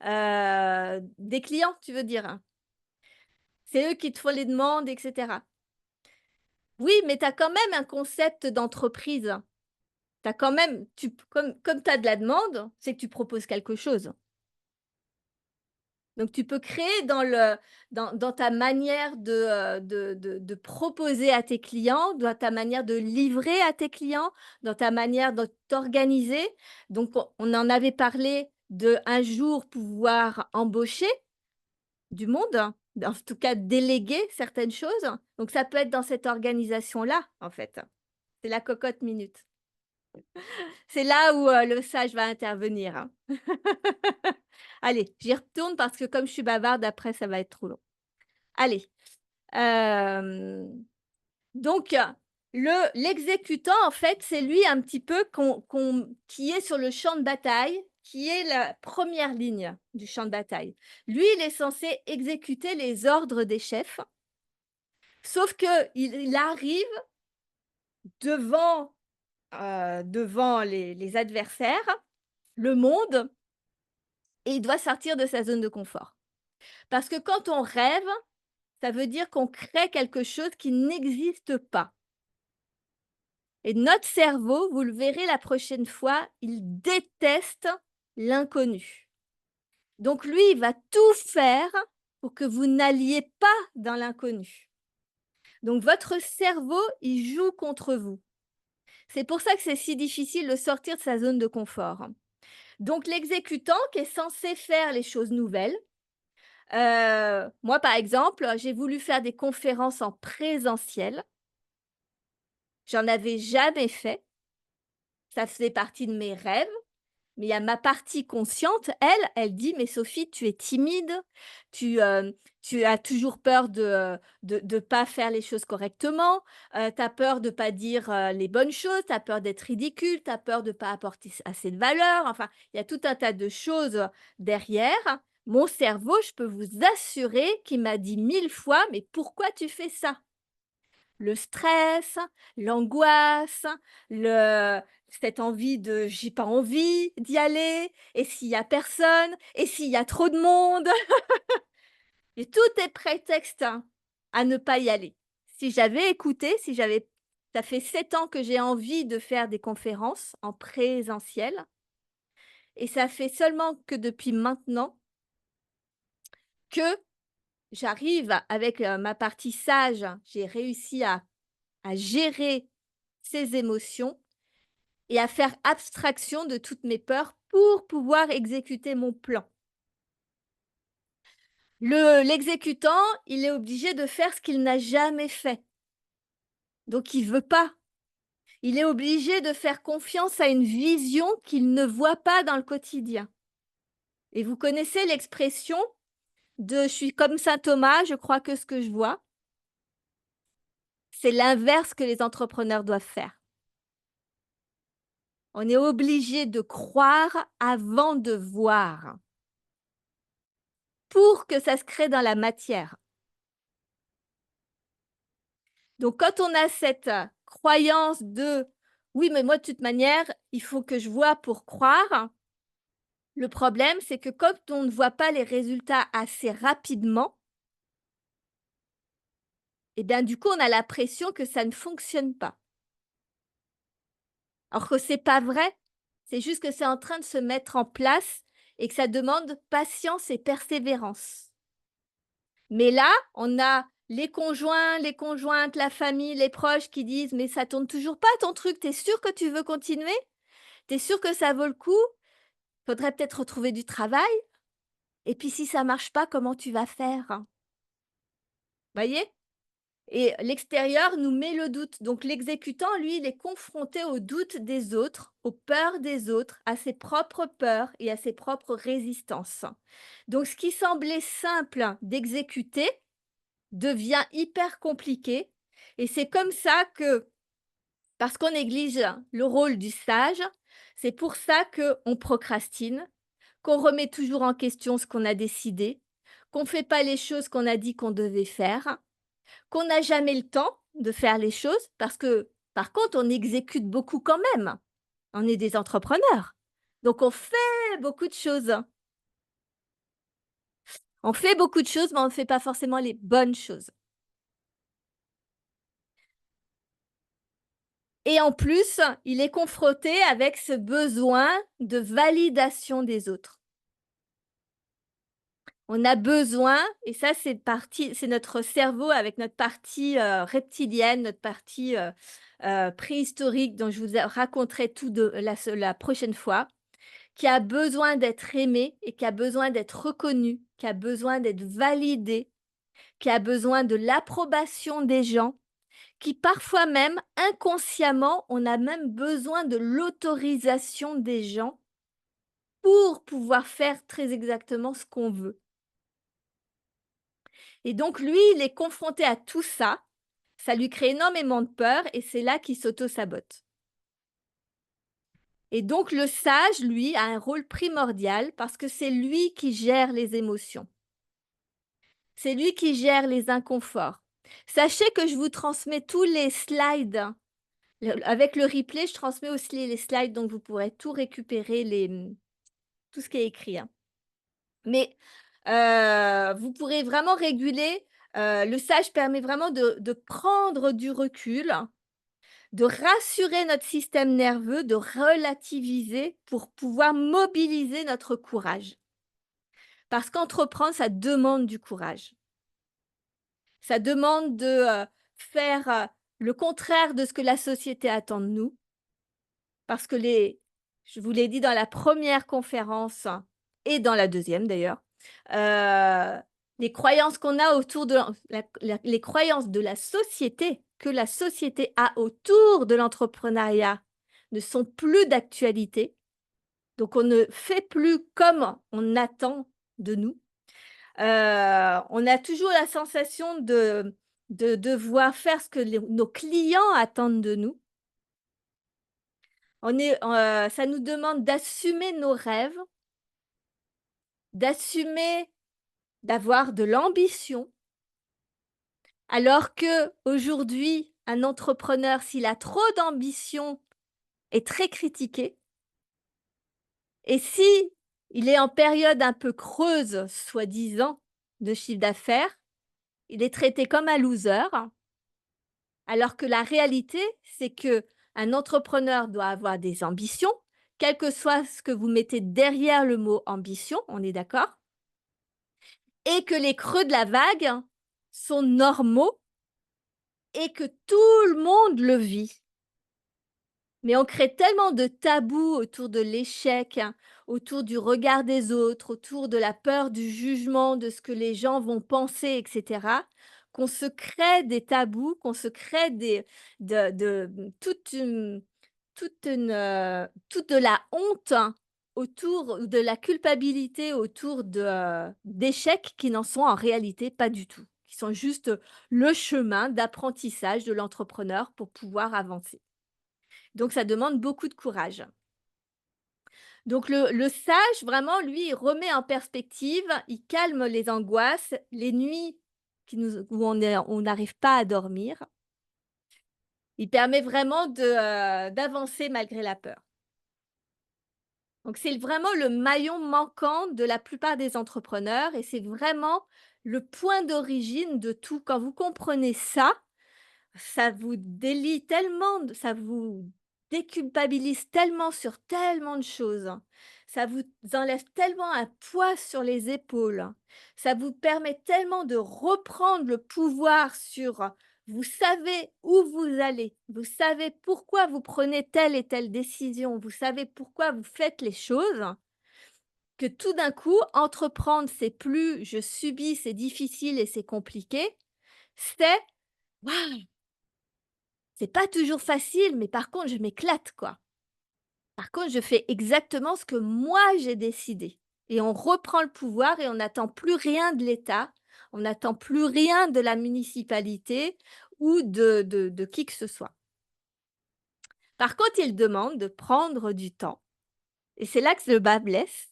B: Des clients, tu veux dire, hein? C'est eux qui te font les demandes, et cetera. Oui, mais tu as quand même un concept d'entreprise. Tu as quand même comme tu as de la demande, c'est que tu proposes quelque chose. Donc tu peux créer dans ta manière de proposer à tes clients, dans ta manière de livrer à tes clients, dans ta manière de t'organiser. Donc on en avait parlé de un jour pouvoir embaucher du monde, en tout cas déléguer certaines choses. Donc ça peut être dans cette organisation-là, en fait. C'est la cocotte minute. C'est là où, le sage va intervenir, hein. Allez, j'y retourne parce que comme je suis bavarde, après ça va être trop long. Allez, hem, donc l'exécutant, en fait, c'est lui un petit peu qui est sur le champ de bataille, qui est la première ligne du champ de bataille. Lui, il est censé exécuter les ordres des chefs, sauf qu'il arrive devant, devant les adversaires, le monde, et il doit sortir de sa zone de confort. Parce que quand on rêve, ça veut dire qu'on crée quelque chose qui n'existe pas. Et notre cerveau, vous le verrez la prochaine fois, il déteste l'inconnu. Donc lui, il va tout faire pour que vous n'alliez pas dans l'inconnu. Donc votre cerveau, il joue contre vous. C'est pour ça que c'est si difficile de sortir de sa zone de confort. Donc l'exécutant qui est censé faire les choses nouvelles, moi par exemple, j'ai voulu faire des conférences en présentiel. J'en avais jamais fait. Ça faisait partie de mes rêves, mais il y a ma partie consciente, elle dit: «Mais Sophie, tu es timide, tu as toujours peur de pas faire les choses correctement, tu as peur de pas dire, les bonnes choses, tu as peur d'être ridicule, tu as peur de pas apporter assez de valeur». Enfin, il y a tout un tas de choses derrière. Mon cerveau, je peux vous assurer qu'il m'a dit 1000 fois: «Mais pourquoi tu fais ça?» Le stress, l'angoisse, le cette envie de j'ai pas envie d'y aller, et s'il y a personne? Et s'il y a trop de monde? Et tout est prétexte, hein, à ne pas y aller. Si j'avais écouté, si j'avais ça fait 7 ans que j'ai envie de faire des conférences en présentiel, et ça fait seulement que depuis maintenant que j'arrive avec, ma partie sage, j'ai réussi à gérer ces émotions et à faire abstraction de toutes mes peurs pour pouvoir exécuter mon plan. L'exécutant, il est obligé de faire ce qu'il n'a jamais fait, donc il veut pas. Il est obligé de faire confiance à une vision qu'il ne voit pas dans le quotidien. Et vous connaissez l'expression de: «Je suis comme saint Thomas, je crois que ce que je vois». C'est l'inverse que les entrepreneurs doivent faire. On est obligé de croire avant de voir, pour que ça se crée dans la matière. Donc quand on a cette, croyance de: «Oui, mais moi de toute manière, il faut que je vois pour croire», le problème, c'est que quand on ne voit pas les résultats assez rapidement, et bien du coup, on a l'impression que ça ne fonctionne pas. Alors que c'est pas vrai, c'est juste que c'est en train de se mettre en place et que ça demande patience et persévérance. Mais là, on a les conjoints, les conjointes, la famille, les proches qui disent: «Mais ça tourne toujours pas ton truc, tu es sûr que tu veux continuer? Tu es sûr que ça vaut le coup? Faudrait peut-être retrouver du travail, et puis si ça marche pas, comment tu vas faire?» Voyez? Et l'extérieur nous met le doute. Donc l'exécutant, lui, il est confronté aux doutes des autres, aux peurs des autres, à ses propres peurs et à ses propres résistances. Donc ce qui semblait simple d'exécuter devient hyper compliqué, et c'est comme ça que, parce qu'on néglige le rôle du sage, c'est pour ça qu'on procrastine, qu'on remet toujours en question ce qu'on a décidé, qu'on ne fait pas les choses qu'on a dit qu'on devait faire, qu'on n'a jamais le temps de faire les choses, parce que, par contre, on exécute beaucoup quand même. On est des entrepreneurs, donc on fait beaucoup de choses. On fait beaucoup de choses, mais on ne fait pas forcément les bonnes choses. Et en plus, il est confronté avec ce besoin de validation des autres. On a besoin, et ça c'est notre cerveau avec notre partie reptilienne, notre partie préhistorique dont je vous raconterai tout la prochaine fois, qui a besoin d'être aimé et qui a besoin d'être reconnu, qui a besoin d'être validé, qui a besoin de l'approbation des gens, qui parfois même inconsciemment, on a même besoin de l'autorisation des gens pour pouvoir faire très exactement ce qu'on veut. Et donc lui, il est confronté à tout ça, ça lui crée énormément de peur et c'est là qu'il s'auto-sabote. Et donc le sage, lui, a un rôle primordial parce que c'est lui qui gère les émotions. C'est lui qui gère les inconforts. Sachez que je vous transmets tous les slides. Avec le replay, je transmets aussi les slides, donc vous pourrez tout récupérer, tout ce qui est écrit, hein. Mais vous pourrez vraiment réguler. Le sage permet vraiment de prendre du recul, de rassurer notre système nerveux, de relativiser pour pouvoir mobiliser notre courage. Parce qu'entreprendre, ça demande du courage. Ça demande de faire le contraire de ce que la société attend de nous. Parce que je vous l'ai dit dans la première conférence et dans la deuxième d'ailleurs, les croyances qu'on a autour de les croyances de la société, que la société a autour de l'entrepreneuriat ne sont plus d'actualité. Donc on ne fait plus comme on attend de nous. On a toujours la sensation de devoir faire ce que nos clients attendent de nous. Ça nous demande d'assumer nos rêves, d'assumer d'avoir de l'ambition, alors qu'aujourd'hui, un entrepreneur, s'il a trop d'ambition, est très critiqué. Et si il est en période un peu creuse, soi-disant, de chiffre d'affaires, il est traité comme un loser, alors que la réalité, c'est qu'un entrepreneur doit avoir des ambitions, quel que soit ce que vous mettez derrière le mot ambition, on est d'accord? Et que les creux de la vague sont normaux et que tout le monde le vit. Mais on crée tellement de tabous autour de l'échec, autour du regard des autres, autour de la peur du jugement, de ce que les gens vont penser, etc., qu'on se crée des tabous, qu'on se crée toute de la honte autour de la culpabilité, autour d'échecs qui n'en sont en réalité pas du tout, qui sont juste le chemin d'apprentissage de l'entrepreneur pour pouvoir avancer. Donc ça demande beaucoup de courage. Donc le sage, vraiment, lui, il remet en perspective, il calme les angoisses, les nuits où on n'arrive pas à dormir. Il permet vraiment d'avancer malgré la peur. Donc c'est vraiment le maillon manquant de la plupart des entrepreneurs et c'est vraiment le point d'origine de tout. Quand vous comprenez ça, ça vous délie tellement, ça vous déculpabilise tellement sur tellement de choses. Ça vous enlève tellement un poids sur les épaules. Ça vous permet tellement de reprendre le pouvoir sur vous savez où vous allez, vous savez pourquoi vous prenez telle et telle décision, vous savez pourquoi vous faites les choses, que tout d'un coup, entreprendre, c'est plus je subis, c'est difficile et c'est compliqué, c'est waouh, c'est pas toujours facile, mais par contre, je m'éclate, quoi. Par contre, je fais exactement ce que moi j'ai décidé et on reprend le pouvoir et on n'attend plus rien de l'État, on n'attend plus rien de la municipalité ou de qui que ce soit. Par contre, il demande de prendre du temps et c'est là que le bât blesse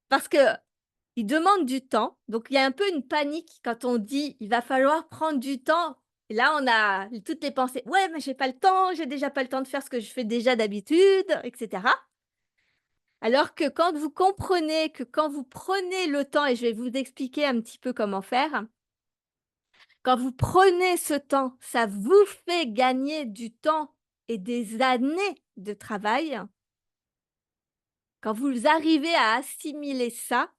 B: parce qu'il demande du temps, donc il y a un peu une panique quand on dit: «Il va falloir prendre du temps». Et là, on a toutes les pensées: «Ouais, mais j'ai pas le temps, j'ai déjà pas le temps de faire ce que je fais déjà d'habitude» et cetera. Alors que quand vous comprenez que quand vous prenez le temps, et je vais vous expliquer un petit peu comment faire, quand vous prenez ce temps, ça vous fait gagner du temps et des années de travail. Quand vous arrivez à assimiler ça,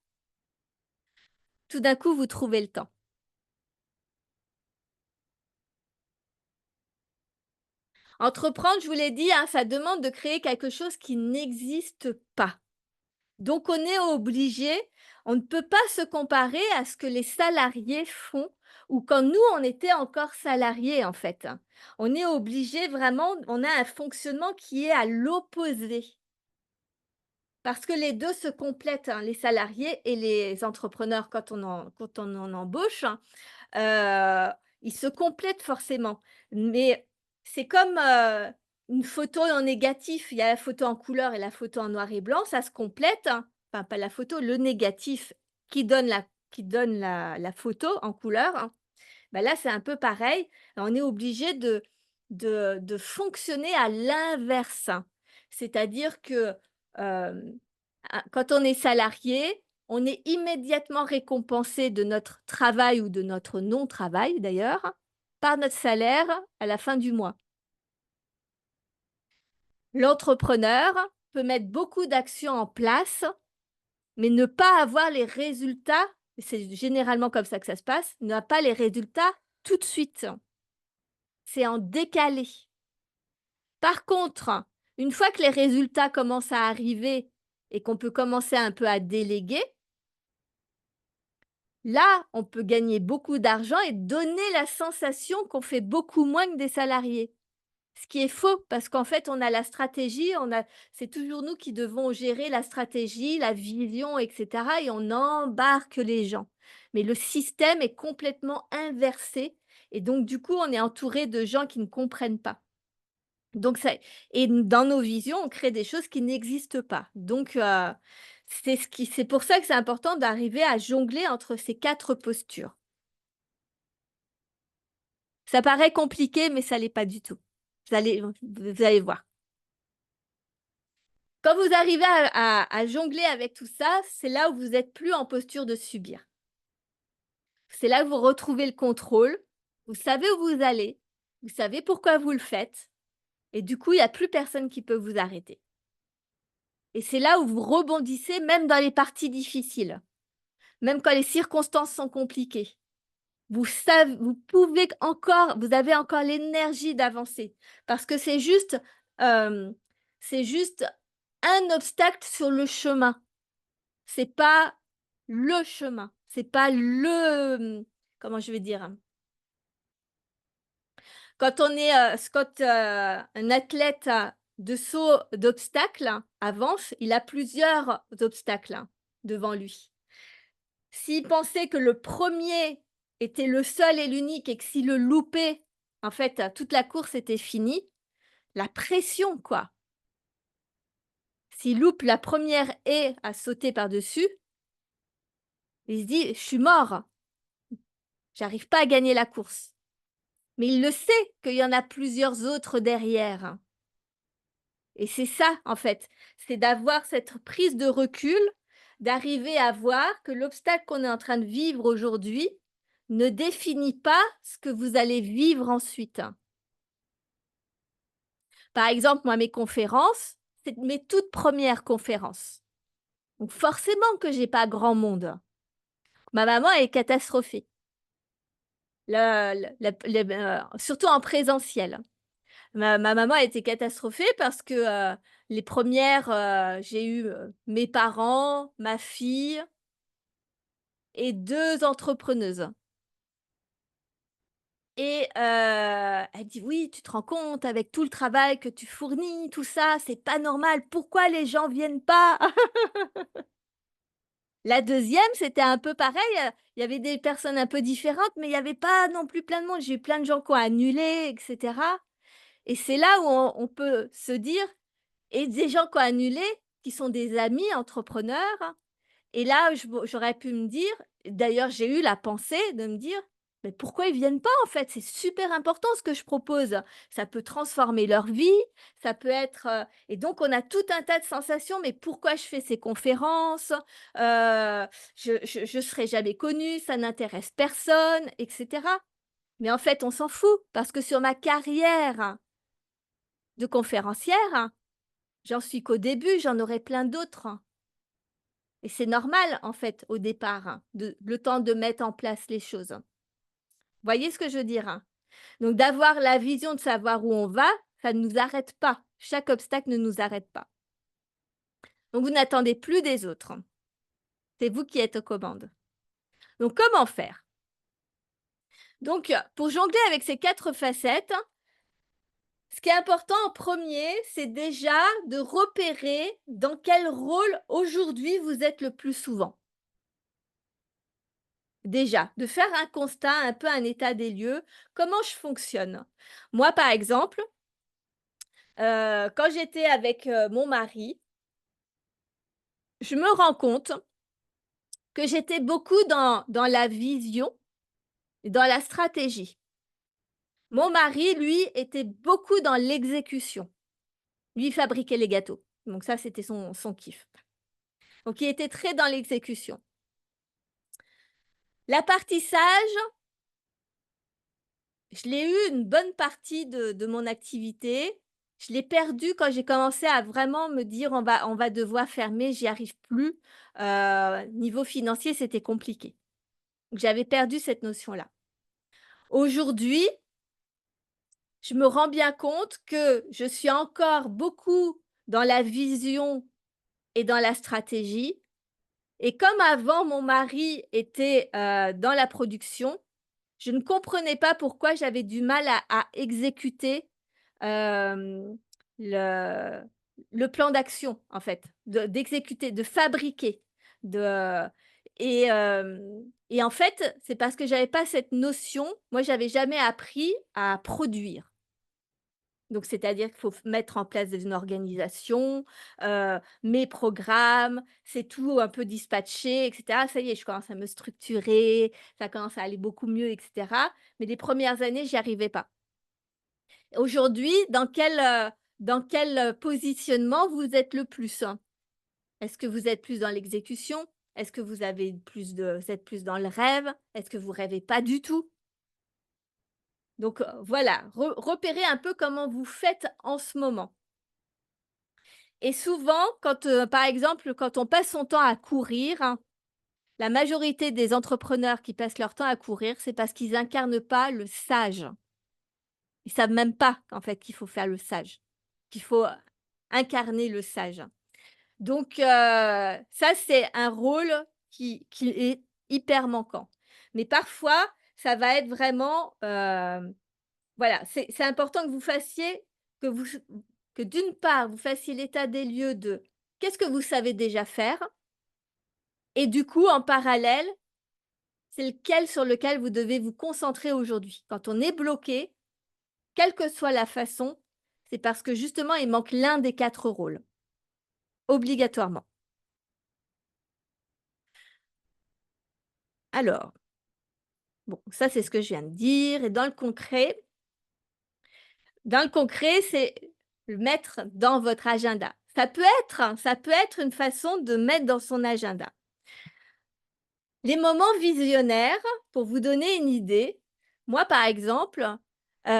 B: tout d'un coup, vous trouvez le temps. Entreprendre, je vous l'ai dit, hein, ça demande de créer quelque chose qui n'existe pas. Donc, on est obligé, on ne peut pas se comparer à ce que les salariés font ou quand nous, on était encore salariés, en fait. On est obligé vraiment, on a un fonctionnement qui est à l'opposé. Parce que les 2 se complètent, hein, les salariés et les entrepreneurs quand on en embauche, hein, ils se complètent forcément. Mais c'est comme, une photo en négatif. Il y a la photo en couleur et la photo en noir et blanc, ça se complète, hein. Enfin, pas la photo, le négatif qui donne la photo en couleur, hein. Bah, là, c'est un peu pareil. On est obligé de fonctionner à l'inverse. C'est-à-dire que, quand on est salarié, on est immédiatement récompensé de notre travail ou de notre non-travail d'ailleurs, par notre salaire à la fin du mois. L'entrepreneur peut mettre beaucoup d'actions en place, mais ne pas avoir les résultats, c'est généralement comme ça que ça se passe, n'a pas les résultats tout de suite. C'est en décalé. Par contre, une fois que les résultats commencent à arriver et qu'on peut commencer un peu à déléguer, là, on peut gagner beaucoup d'argent et donner la sensation qu'on fait beaucoup moins que des salariés. Ce qui est faux parce qu'en fait, on a la stratégie, c'est toujours nous qui devons gérer la stratégie, la vision, et cetera et on embarque les gens. Mais le système est complètement inversé et donc du coup, on est entouré de gens qui ne comprennent pas. Donc ça et dans nos visions, on crée des choses qui n'existent pas. Donc c'est pour ça que c'est important d'arriver à jongler entre ces 4 postures. Ça paraît compliqué, mais ça l'est pas du tout. Vous allez voir. Quand vous arrivez à jongler avec tout ça, c'est là où vous êtes plus en posture de subir. C'est là où vous retrouvez le contrôle, vous savez où vous allez, vous savez pourquoi vous le faites et du coup, il y a plus personne qui peut vous arrêter. Et c'est là où vous rebondissez même dans les parties difficiles, même quand les circonstances sont compliquées. Vous avez encore l'énergie d'avancer parce que hem, c'est juste un obstacle sur le chemin. C'est pas le chemin, c'est pas comment je vais dire? Quand un athlète de saut d'obstacles avance, il a plusieurs obstacles devant lui. S'il pensait que le premier était le seul et l'unique et que s'il le loupait, en fait, toute la course était finie, la pression, quoi. S'il loupe la première haie à sauter par-dessus, il se dit: «Je suis mort, j'arrive pas à gagner la course». Mais il le sait qu'il y en a plusieurs autres derrière et c'est ça, en fait, c'est d'avoir cette prise de recul, d'arriver à voir que l'obstacle qu'on est en train de vivre aujourd'hui ne définit pas ce que vous allez vivre ensuite. Par exemple, moi, mes conférences, c'est mes toutes premières conférences. Donc forcément que j'ai pas grand monde. Ma maman est catastrophée. Surtout en présentiel. Ma maman a été catastrophée parce que, les premières, j'ai eu, mes parents, ma fille et 2 entrepreneuses et elle dit: «Oui, tu te rends compte avec tout le travail que tu fournis, tout ça, c'est pas normal. Pourquoi les gens viennent pas?» La deuxième, c'était un peu pareil, il y avait des personnes un peu différentes, mais il y avait pas non plus plein de monde. J'ai eu plein de gens qui ont annulé et cetera et c'est là où on peut se dire et des gens qui ont annulé, qui sont des amis entrepreneurs et là, j'aurais pu me dire d'ailleurs, j'ai eu la pensée de me dire: Mais pourquoi ils viennent pas en fait? C'est super important ce que je propose. Ça peut transformer leur vie, ça peut être, et donc on a tout un tas de sensations: «Mais pourquoi je fais ces conférences? Je serai jamais connue, ça n'intéresse personne» et cetera. Mais en fait, on s'en fout parce que sur ma carrière de conférencière, j'en suis qu'au début, j'en aurai plein d'autres et c'est normal en fait au départ, de le temps de mettre en place les choses. Voyez ce que je veux dire? Donc d'avoir la vision de savoir où on va, ça ne nous arrête pas. Chaque obstacle ne nous arrête pas. Donc vous n'attendez plus des autres. C'est vous qui êtes aux commandes. Donc comment faire? Donc pour jongler avec ces 4 facettes, ce qui est important en premier, c'est déjà de repérer dans quel rôle aujourd'hui vous êtes le plus souvent. Déjà, de faire un constat, un peu un état des lieux. Comment je fonctionne? Moi, par exemple, quand j'étais avec, mon mari, je me rends compte que j'étais beaucoup dans la vision et dans la stratégie. Mon mari, lui, était beaucoup dans l'exécution. Lui, il fabriquait les gâteaux, donc ça, c'était son kiff. Donc il était très dans l'exécution. La partie sage, je l'ai eu une bonne partie de mon activité. Je l'ai perdue quand j'ai commencé à vraiment me dire: «On va devoir fermer, j'y arrive plus». Niveau financier, c'était compliqué. Donc j'avais perdu cette notion-là. Aujourd'hui, je me rends bien compte que je suis encore beaucoup dans la vision et dans la stratégie et comme avant mon mari était, dans la production, je ne comprenais pas pourquoi j'avais du mal à exécuter, hem, le le plan d'action en fait, d'exécuter, de fabriquer, de et en fait, c'est parce que j'avais pas cette notion. Moi, j'avais jamais appris à produire. Donc c'est-à-dire qu'il faut mettre en place une organisation, mes programmes, c'est tout un peu dispatché et cetera. Ça y est, je commence à me structurer, ça commence à aller beaucoup mieux et cetera. Mais les premières années, j'y arrivais pas. Aujourd'hui, dans quel positionnement vous êtes le plus, hein? Est-ce que vous êtes plus dans l'exécution? Est-ce que vous êtes plus dans le rêve? Est-ce que vous rêvez pas du tout? Donc, voilà, repérez un peu comment vous faites en ce moment. Et souvent, quand, par exemple, quand on passe son temps à courir, hein, la majorité des entrepreneurs qui passent leur temps à courir, c'est parce qu'ils incarnent pas le sage. Ils savent même pas qu'en fait, qu'il faut faire le sage, qu'il faut incarner le sage. Donc, ça, c'est un rôle qui est hyper manquant. Mais parfois, ça va être vraiment, voilà, c'est important que vous fassiez que vous que d'une part, vous fassiez l'état des lieux de qu'est-ce que vous savez déjà faire et du coup, en parallèle, c'est lequel sur lequel vous devez vous concentrer aujourd'hui. Quand on est bloqué, quelle que soit la façon, c'est parce que justement, il manque l'un des 4 rôles, obligatoirement. Alors, bon, ça, c'est ce que je viens de dire et dans le concret, c'est le mettre dans votre agenda. Ça peut être une façon de mettre dans son agenda. Les moments visionnaires, pour vous donner une idée, moi, par exemple, il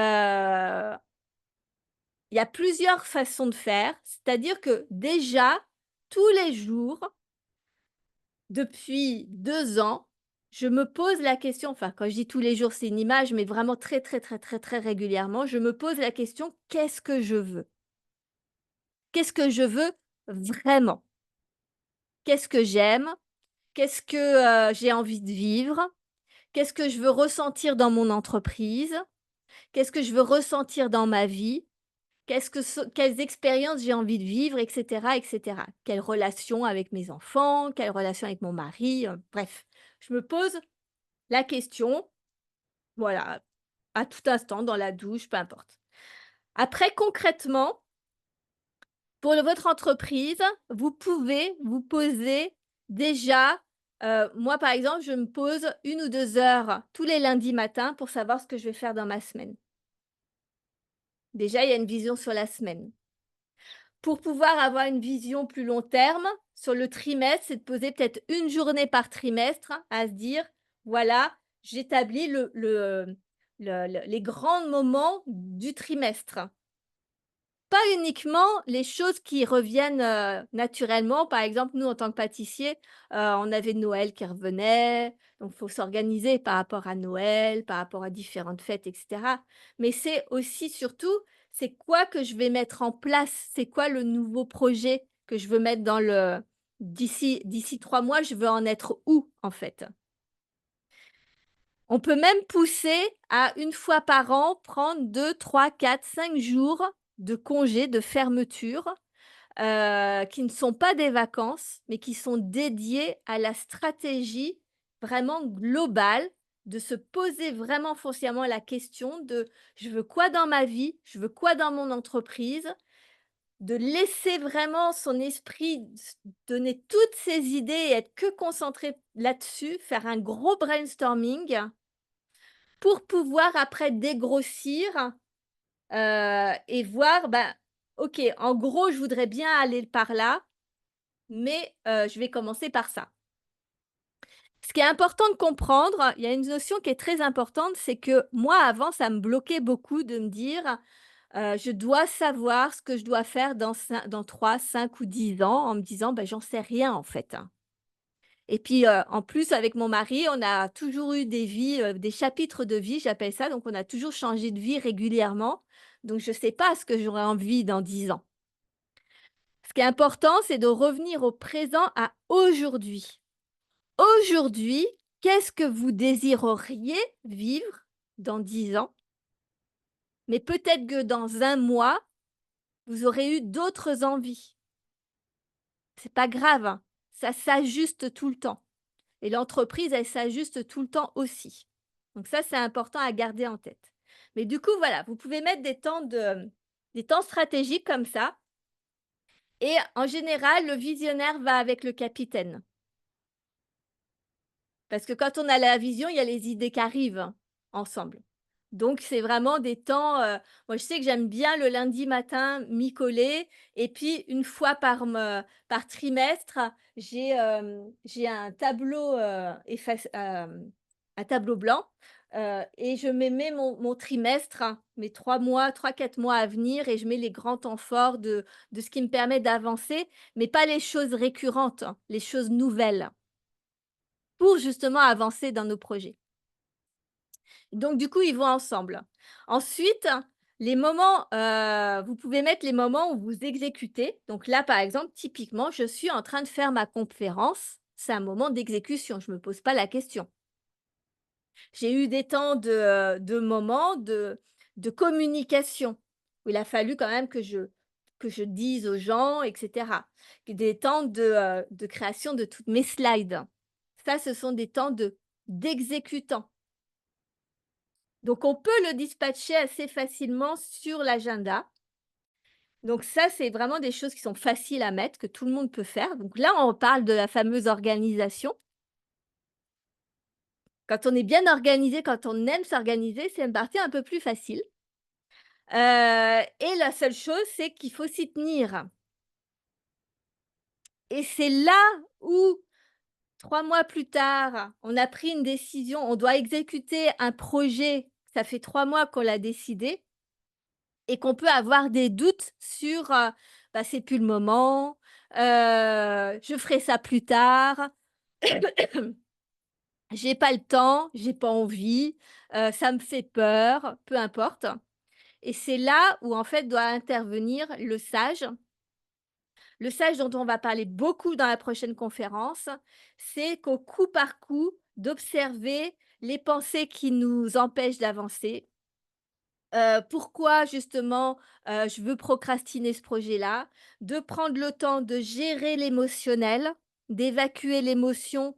B: y a plusieurs façons de faire. C'est-à-dire que déjà, tous les jours, depuis 2 ans, je me pose la question, enfin, quand je dis tous les jours, c'est une image, mais vraiment très, très, très, très, très régulièrement, je me pose la question: «Qu'est-ce que je veux? Qu'est-ce que je veux vraiment? Qu'est-ce que j'aime? Qu'est-ce que, j'ai envie de vivre? Qu'est-ce que je veux ressentir dans mon entreprise? Qu'est-ce que je veux ressentir dans ma vie? Quelles expériences j'ai envie de vivre?» et cetera et cetera. Quelle relation avec mes enfants? Quelle relation avec mon mari? Bref, je me pose la question, voilà, à tout instant, dans la douche, peu importe. Après concrètement, pour votre entreprise, vous pouvez vous poser déjà Moi, par exemple, je me pose 1 ou 2 heures tous les lundis matins pour savoir ce que je vais faire dans ma semaine. Déjà, il y a une vision sur la semaine. Pour pouvoir avoir une vision plus long terme, sur le trimestre, c'est de poser peut-être une journée par trimestre à se dire: «Voilà, j'établis les grands moments du trimestre». Pas uniquement les choses qui reviennent, naturellement. Par exemple, nous, en tant que pâtissier, on avait Noël qui revenait, donc il faut s'organiser par rapport à Noël, par rapport à différentes fêtes et cetera. Mais c'est aussi surtout, c'est quoi que je vais mettre en place? C'est quoi le nouveau projet que je veux mettre dans le d'ici 3 mois, je veux en être où, en fait? On peut même pousser à 1 fois par an, prendre 2, 3, 4, 5 jours de congé, de fermeture, qui ne sont pas des vacances, mais qui sont dédiés à la stratégie vraiment globale, de se poser vraiment foncièrement la question de: «Je veux quoi dans ma vie? Je veux quoi dans mon entreprise?» De laisser vraiment son esprit donner toutes ses idées et être que concentré là-dessus, faire un gros brainstorming pour pouvoir après dégrossir, et voir, ben, OK, en gros, je voudrais bien aller par là, mais je vais commencer par ça. Ce qui est important de comprendre, il y a une notion qui est très importante, c'est que moi, avant, ça me bloquait beaucoup de me dire, «Je dois savoir ce que je dois faire dans 3, 5 ou 10 ans», en me disant: «Bah, j'en sais rien, en fait, hein». Et puis, en plus, avec mon mari, on a toujours eu des vies, des chapitres de vie, j'appelle ça, donc on a toujours changé de vie régulièrement. Donc je ne sais pas ce que j'aurai envie dans 10 ans. Ce qui est important, c'est de revenir au présent, à aujourd'hui. Aujourd'hui, qu'est-ce que vous désireriez vivre dans 10 ans? Mais peut-être que dans un mois, vous aurez eu d'autres envies. C'est pas grave, hein, ça s'ajuste tout le temps et l'entreprise, elle s'ajuste tout le temps aussi. Donc ça, c'est important à garder en tête. Mais du coup, voilà, vous pouvez mettre des temps stratégiques comme ça et en général, le visionnaire va avec le capitaine. Parce que quand on a la vision, il y a les idées qui arrivent ensemble. Donc c'est vraiment des temps, moi je sais que j'aime bien le lundi matin m'y coller et puis une fois par trimestre, j'ai un tableau, un tableau blanc, et je mets mon trimestre, hein, mes 3 mois, 3, 4 mois à venir et je mets les grands temps forts de ce qui me permet d'avancer, mais pas les choses récurrentes, hein, les choses nouvelles. Pour justement avancer dans nos projets. Donc du coup, ils vont ensemble. Ensuite, les moments, vous pouvez mettre les moments où vous exécutez. Donc là, par exemple, typiquement, je suis en train de faire ma conférence. C'est un moment d'exécution, je ne me pose pas la question. J'ai eu des temps de moments de communication, où il a fallu quand même que je dise aux gens et cetera. Des temps de création de toutes mes slides. Ça, ce sont des temps d'exécutant. Donc on peut le dispatcher assez facilement sur l'agenda. Donc ça, c'est vraiment des choses qui sont faciles à mettre, que tout le monde peut faire. Donc là, on parle de la fameuse organisation. Quand on est bien organisé, quand on aime s'organiser, c'est une partie un peu plus facile. Et la seule chose, c'est qu'il faut s'y tenir. Et c'est là où 3 mois plus tard, on a pris une décision, on doit exécuter un projet, ça fait 3 mois qu'on l'a décidé et qu'on peut avoir des doutes sur, bah, c'est plus le moment, je ferai ça plus tard, j'ai pas le temps, j'ai pas envie, ça me fait peur, peu importe. Et c'est là où en fait doit intervenir le sage. Le sage dont on va parler beaucoup dans la prochaine conférence, c'est qu'au coup par coup, d'observer les pensées qui nous empêchent d'avancer. Pourquoi justement, je veux procrastiner ce projet-là, de prendre le temps de gérer l'émotionnel, d'évacuer l'émotion,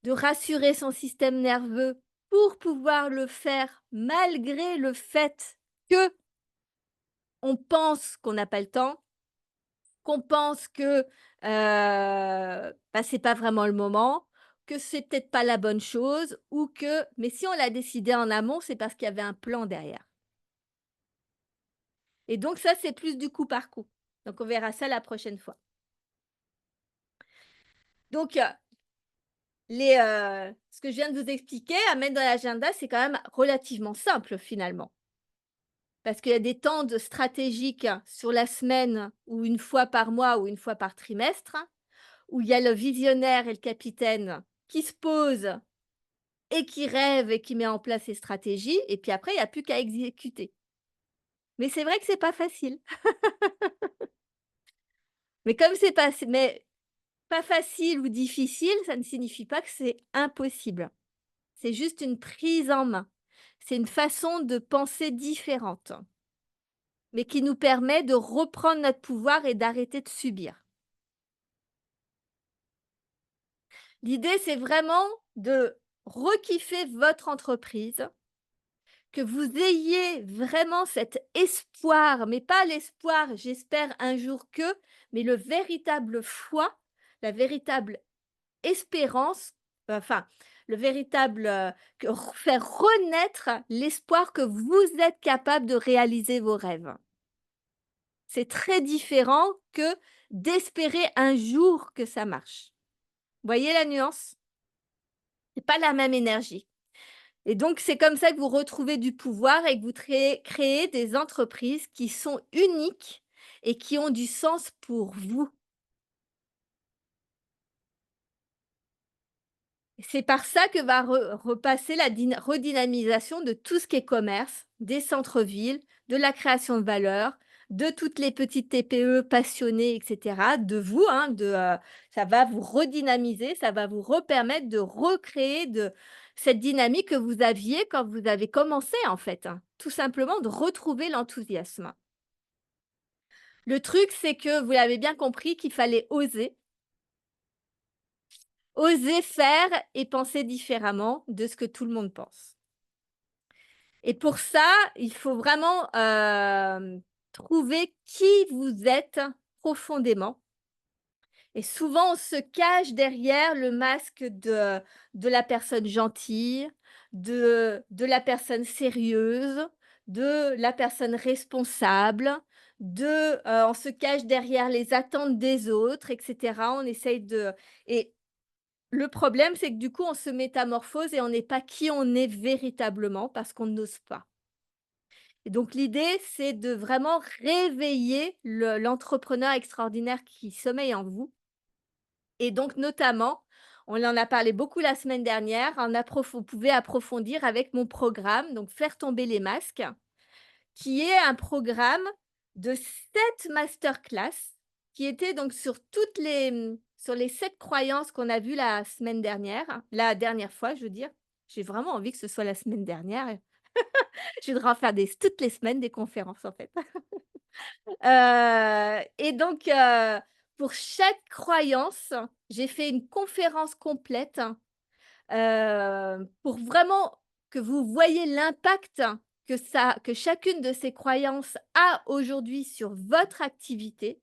B: de rassurer son système nerveux pour pouvoir le faire malgré le fait qu'on pense qu'on n'a pas le temps, qu'on pense que, bah, c'est pas vraiment le moment, que c'est peut-être pas la bonne chose ou que mais si on l'a décidé en amont, c'est parce qu'il y avait un plan derrière. Et donc ça, c'est plus du coup par coup. Donc on verra ça la prochaine fois. Donc ce que je viens de vous expliquer à mettre dans l'agenda, c'est quand même relativement simple finalement. Parce qu'il y a des temps de stratégiques sur la semaine ou une fois par mois ou une fois par trimestre, où il y a le visionnaire et le capitaine qui se posent et qui rêve et qui met en place ses stratégies et puis après il y a plus qu'à exécuter. Mais c'est vrai que c'est pas facile. Mais comme c'est pas facile ou difficile, ça ne signifie pas que c'est impossible. C'est juste une prise en main. C'est une façon de penser différente, mais qui nous permet de reprendre notre pouvoir et d'arrêter de subir. L'idée, c'est vraiment de rekiffer votre entreprise, que vous ayez vraiment cet espoir, mais pas l'espoir: «J'espère un jour que», mais le véritable foi, la véritable espérance, enfin, le véritable, que r faire renaître l'espoir que vous êtes capable de réaliser vos rêves. C'est très différent que d'espérer un jour que ça marche. Voyez la nuance? C'est pas la même énergie. Et donc, c'est comme ça que vous retrouvez du pouvoir et que vous créez des entreprises qui sont uniques et qui ont du sens pour vous. C'est par ça que va repasser la redynamisation de tout ce qui est commerce, des centres-villes, de la création de valeur, de toutes les petites TPE passionnées, etc. De vous, hein, ça va vous redynamiser, ça va vous repermettre de recréer cette dynamique que vous aviez quand vous avez commencé, en fait, hein. Tout simplement de retrouver l'enthousiasme. Le truc, c'est que vous l'avez bien compris qu'il fallait oser. Oser faire et penser différemment de ce que tout le monde pense. Et pour ça, il faut vraiment, trouver qui vous êtes profondément et souvent on se cache derrière le masque de la personne gentille, de la personne sérieuse, de la personne responsable, on se cache derrière les attentes des autres et cetera. On essaye de et le problème, c'est que du coup, on se métamorphose et on n'est pas qui on est véritablement parce qu'on n'ose pas. Et donc l'idée, c'est de vraiment réveiller l'entrepreneur extraordinaire qui sommeille en vous et donc notamment, on en a parlé beaucoup la semaine dernière, vous pouvez approfondir avec mon programme, donc «Faire tomber les masques», qui est un programme de 7 masterclass qui était donc sur sur les 7 croyances qu'on a vues la semaine dernière, la dernière fois, je veux dire. J'ai vraiment envie que ce soit la semaine dernière. Je voudrais en faire toutes les semaines des conférences, en fait. Et donc, pour chaque croyance, j'ai fait une conférence complète, pour vraiment que vous voyez l'impact que chacune de ces croyances a aujourd'hui sur votre activité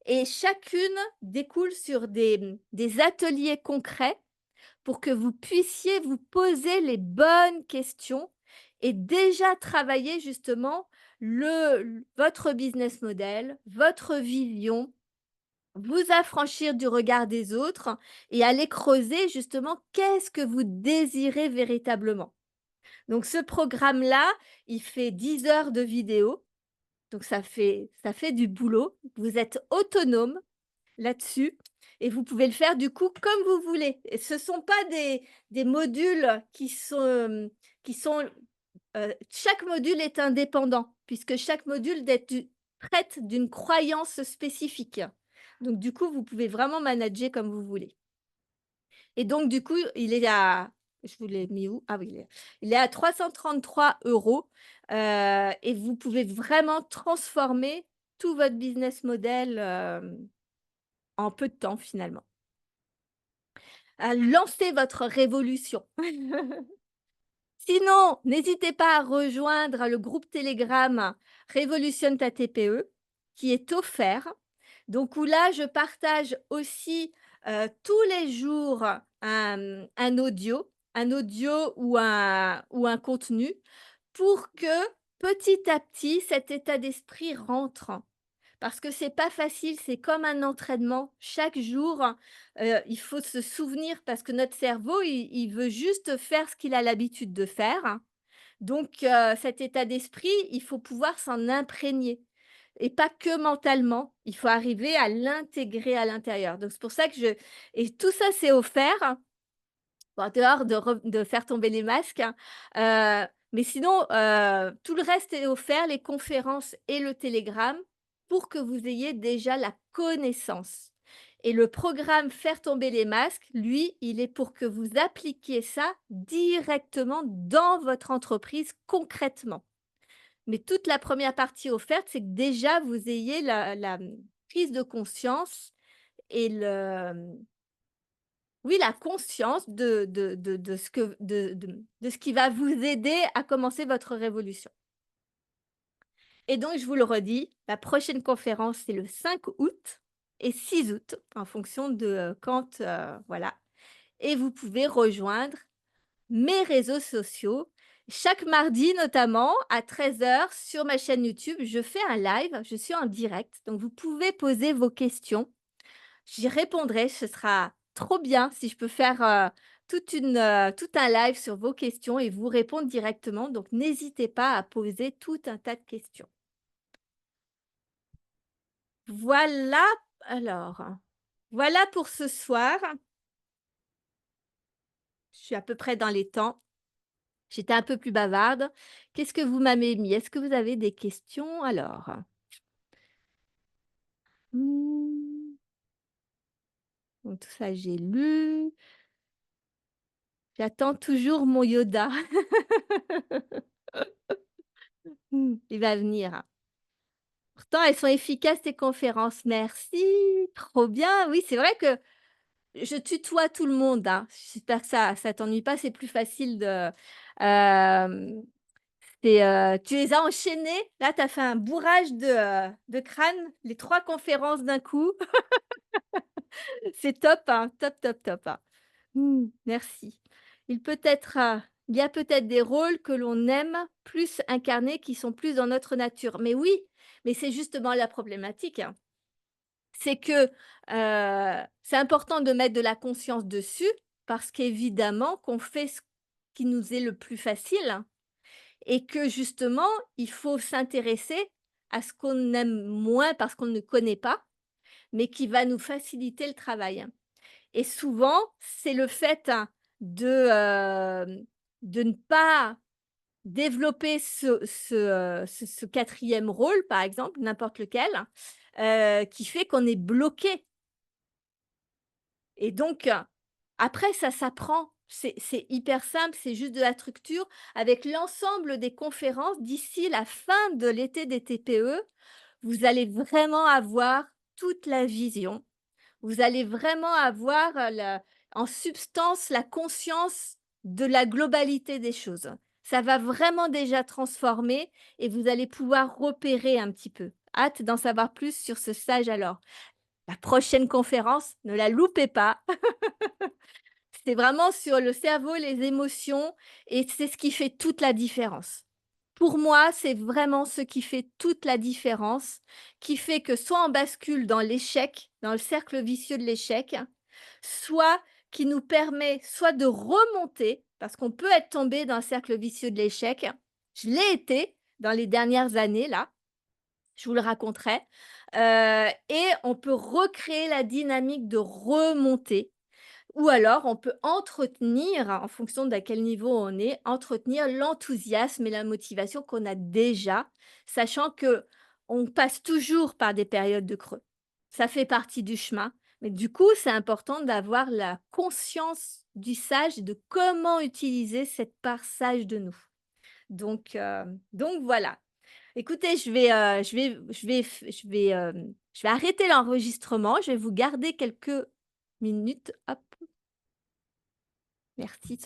B: et chacune découle sur des ateliers concrets pour que vous puissiez vous poser les bonnes questions et déjà travailler justement votre business model, votre vision, vous affranchir du regard des autres et aller creuser justement qu'est-ce que vous désirez véritablement. Donc ce programme-là, il fait 10 heures de vidéo, donc ça fait du boulot. Vous êtes autonome là-dessus et vous pouvez le faire du coup comme vous voulez. Et ce ne sont pas des modules chaque module est indépendant puisque chaque module traite d'une croyance spécifique. Donc du coup, vous pouvez vraiment manager comme vous voulez. Et donc du coup, je vous l'ai mis où? Ah oui, il est à 333 €, et vous pouvez vraiment transformer tout votre business model, en peu de temps finalement. À lancer votre révolution. Sinon, n'hésitez pas à rejoindre le groupe Telegram Révolutionne ta TPE qui est offert. Donc où là, je partage aussi, tous les jours un audio ou un contenu pour que petit à petit cet état d'esprit rentre. Parce que c'est pas facile, c'est comme un entraînement. Chaque jour, il faut se souvenir parce que notre cerveau, il veut juste faire ce qu'il a l'habitude de faire. Donc cet état d'esprit, il faut pouvoir s'en imprégner et pas que mentalement. Il faut arriver à l'intégrer à l'intérieur. Donc c'est pour ça que je et tout ça, c'est offert, en dehors de faire tomber les masques, hein, mais sinon, tout le reste est offert, les conférences et le télégramme, pour que vous ayez déjà la connaissance et le programme Faire tomber les masques, lui, il est pour que vous appliquiez ça directement dans votre entreprise concrètement. Mais toute la première partie offerte, c'est que déjà vous ayez la prise de conscience et oui, la conscience de ce que de ce qui va vous aider à commencer votre révolution. Et donc je vous le redis, la prochaine conférence, c'est le 5 août et 6 août en fonction de, quand, voilà, et vous pouvez rejoindre mes réseaux sociaux. Chaque mardi notamment à 13 h sur ma chaîne YouTube, je fais un live, je suis en direct, donc vous pouvez poser vos questions. J'y répondrai, ce sera trop bien si je peux faire, tout un live sur vos questions et vous répondre directement, donc n'hésitez pas à poser tout un tas de questions. Voilà, alors, voilà pour ce soir. Je suis à peu près dans les temps. J'étais un peu plus bavarde. Qu'est-ce que vous m'avez mis? Est-ce que vous avez des questions alors? Mmh, donc tout ça, j'ai lu. J'attends toujours mon Yoda. Il va venir. Pourtant, elles sont efficaces tes conférences. Merci, trop bien. Oui, c'est vrai que je tutoie tout le monde, hein. J'espère que ça t'ennuie pas, c'est plus facile de, tu les as enchaînés, là, tu as fait un bourrage de crâne, les 3 conférences d'un coup. C'est top, hein, top, top, top, hein. Merci. Il peut être, il y a peut-être des rôles que l'on aime plus incarner, qui sont plus dans notre nature. Mais oui, mais c'est justement la problématique, hein. C'est que, c'est important de mettre de la conscience dessus, parce qu'évidemment qu'on fait ce qui nous est le plus facile et que justement, il faut s'intéresser à ce qu'on aime moins parce qu'on ne connaît pas, mais qui va nous faciliter le travail. Et souvent, c'est le fait, hein, de ne pas développer ce 4e rôle, par exemple, n'importe lequel, qui fait qu'on est bloqué. Et donc, après ça s'apprend. C'est hyper simple, c'est juste de la structure. Avec l'ensemble des conférences d'ici la fin de l'été des TPE, vous allez vraiment avoir toute la vision. Vous allez vraiment avoir, la en substance, la conscience de la globalité des choses. Ça va vraiment déjà transformer et vous allez pouvoir repérer un petit peu. Hâte d'en savoir plus sur ce stage alors. La prochaine conférence, ne la loupez pas. C'est vraiment sur le cerveau, les émotions et c'est ce qui fait toute la différence. Pour moi, c'est vraiment ce qui fait toute la différence, qui fait que soit on bascule dans l'échec, dans le cercle vicieux de l'échec, soit qui nous permet soit de remonter, parce qu'on peut être tombé dans le cercle vicieux de l'échec. Je l'ai été dans les dernières années là, je vous le raconterai, et on peut recréer la dynamique de remonter ou alors on peut entretenir, en fonction d'à quel niveau on est, entretenir l'enthousiasme et la motivation qu'on a déjà, sachant que on passe toujours par des périodes de creux. Ça fait partie du chemin, mais du coup, c'est important d'avoir la conscience du sage, de comment utiliser cette part sage de nous. Donc voilà. Écoutez, je vais arrêter l'enregistrement, je vais vous garder quelques minutes. Hop, merci.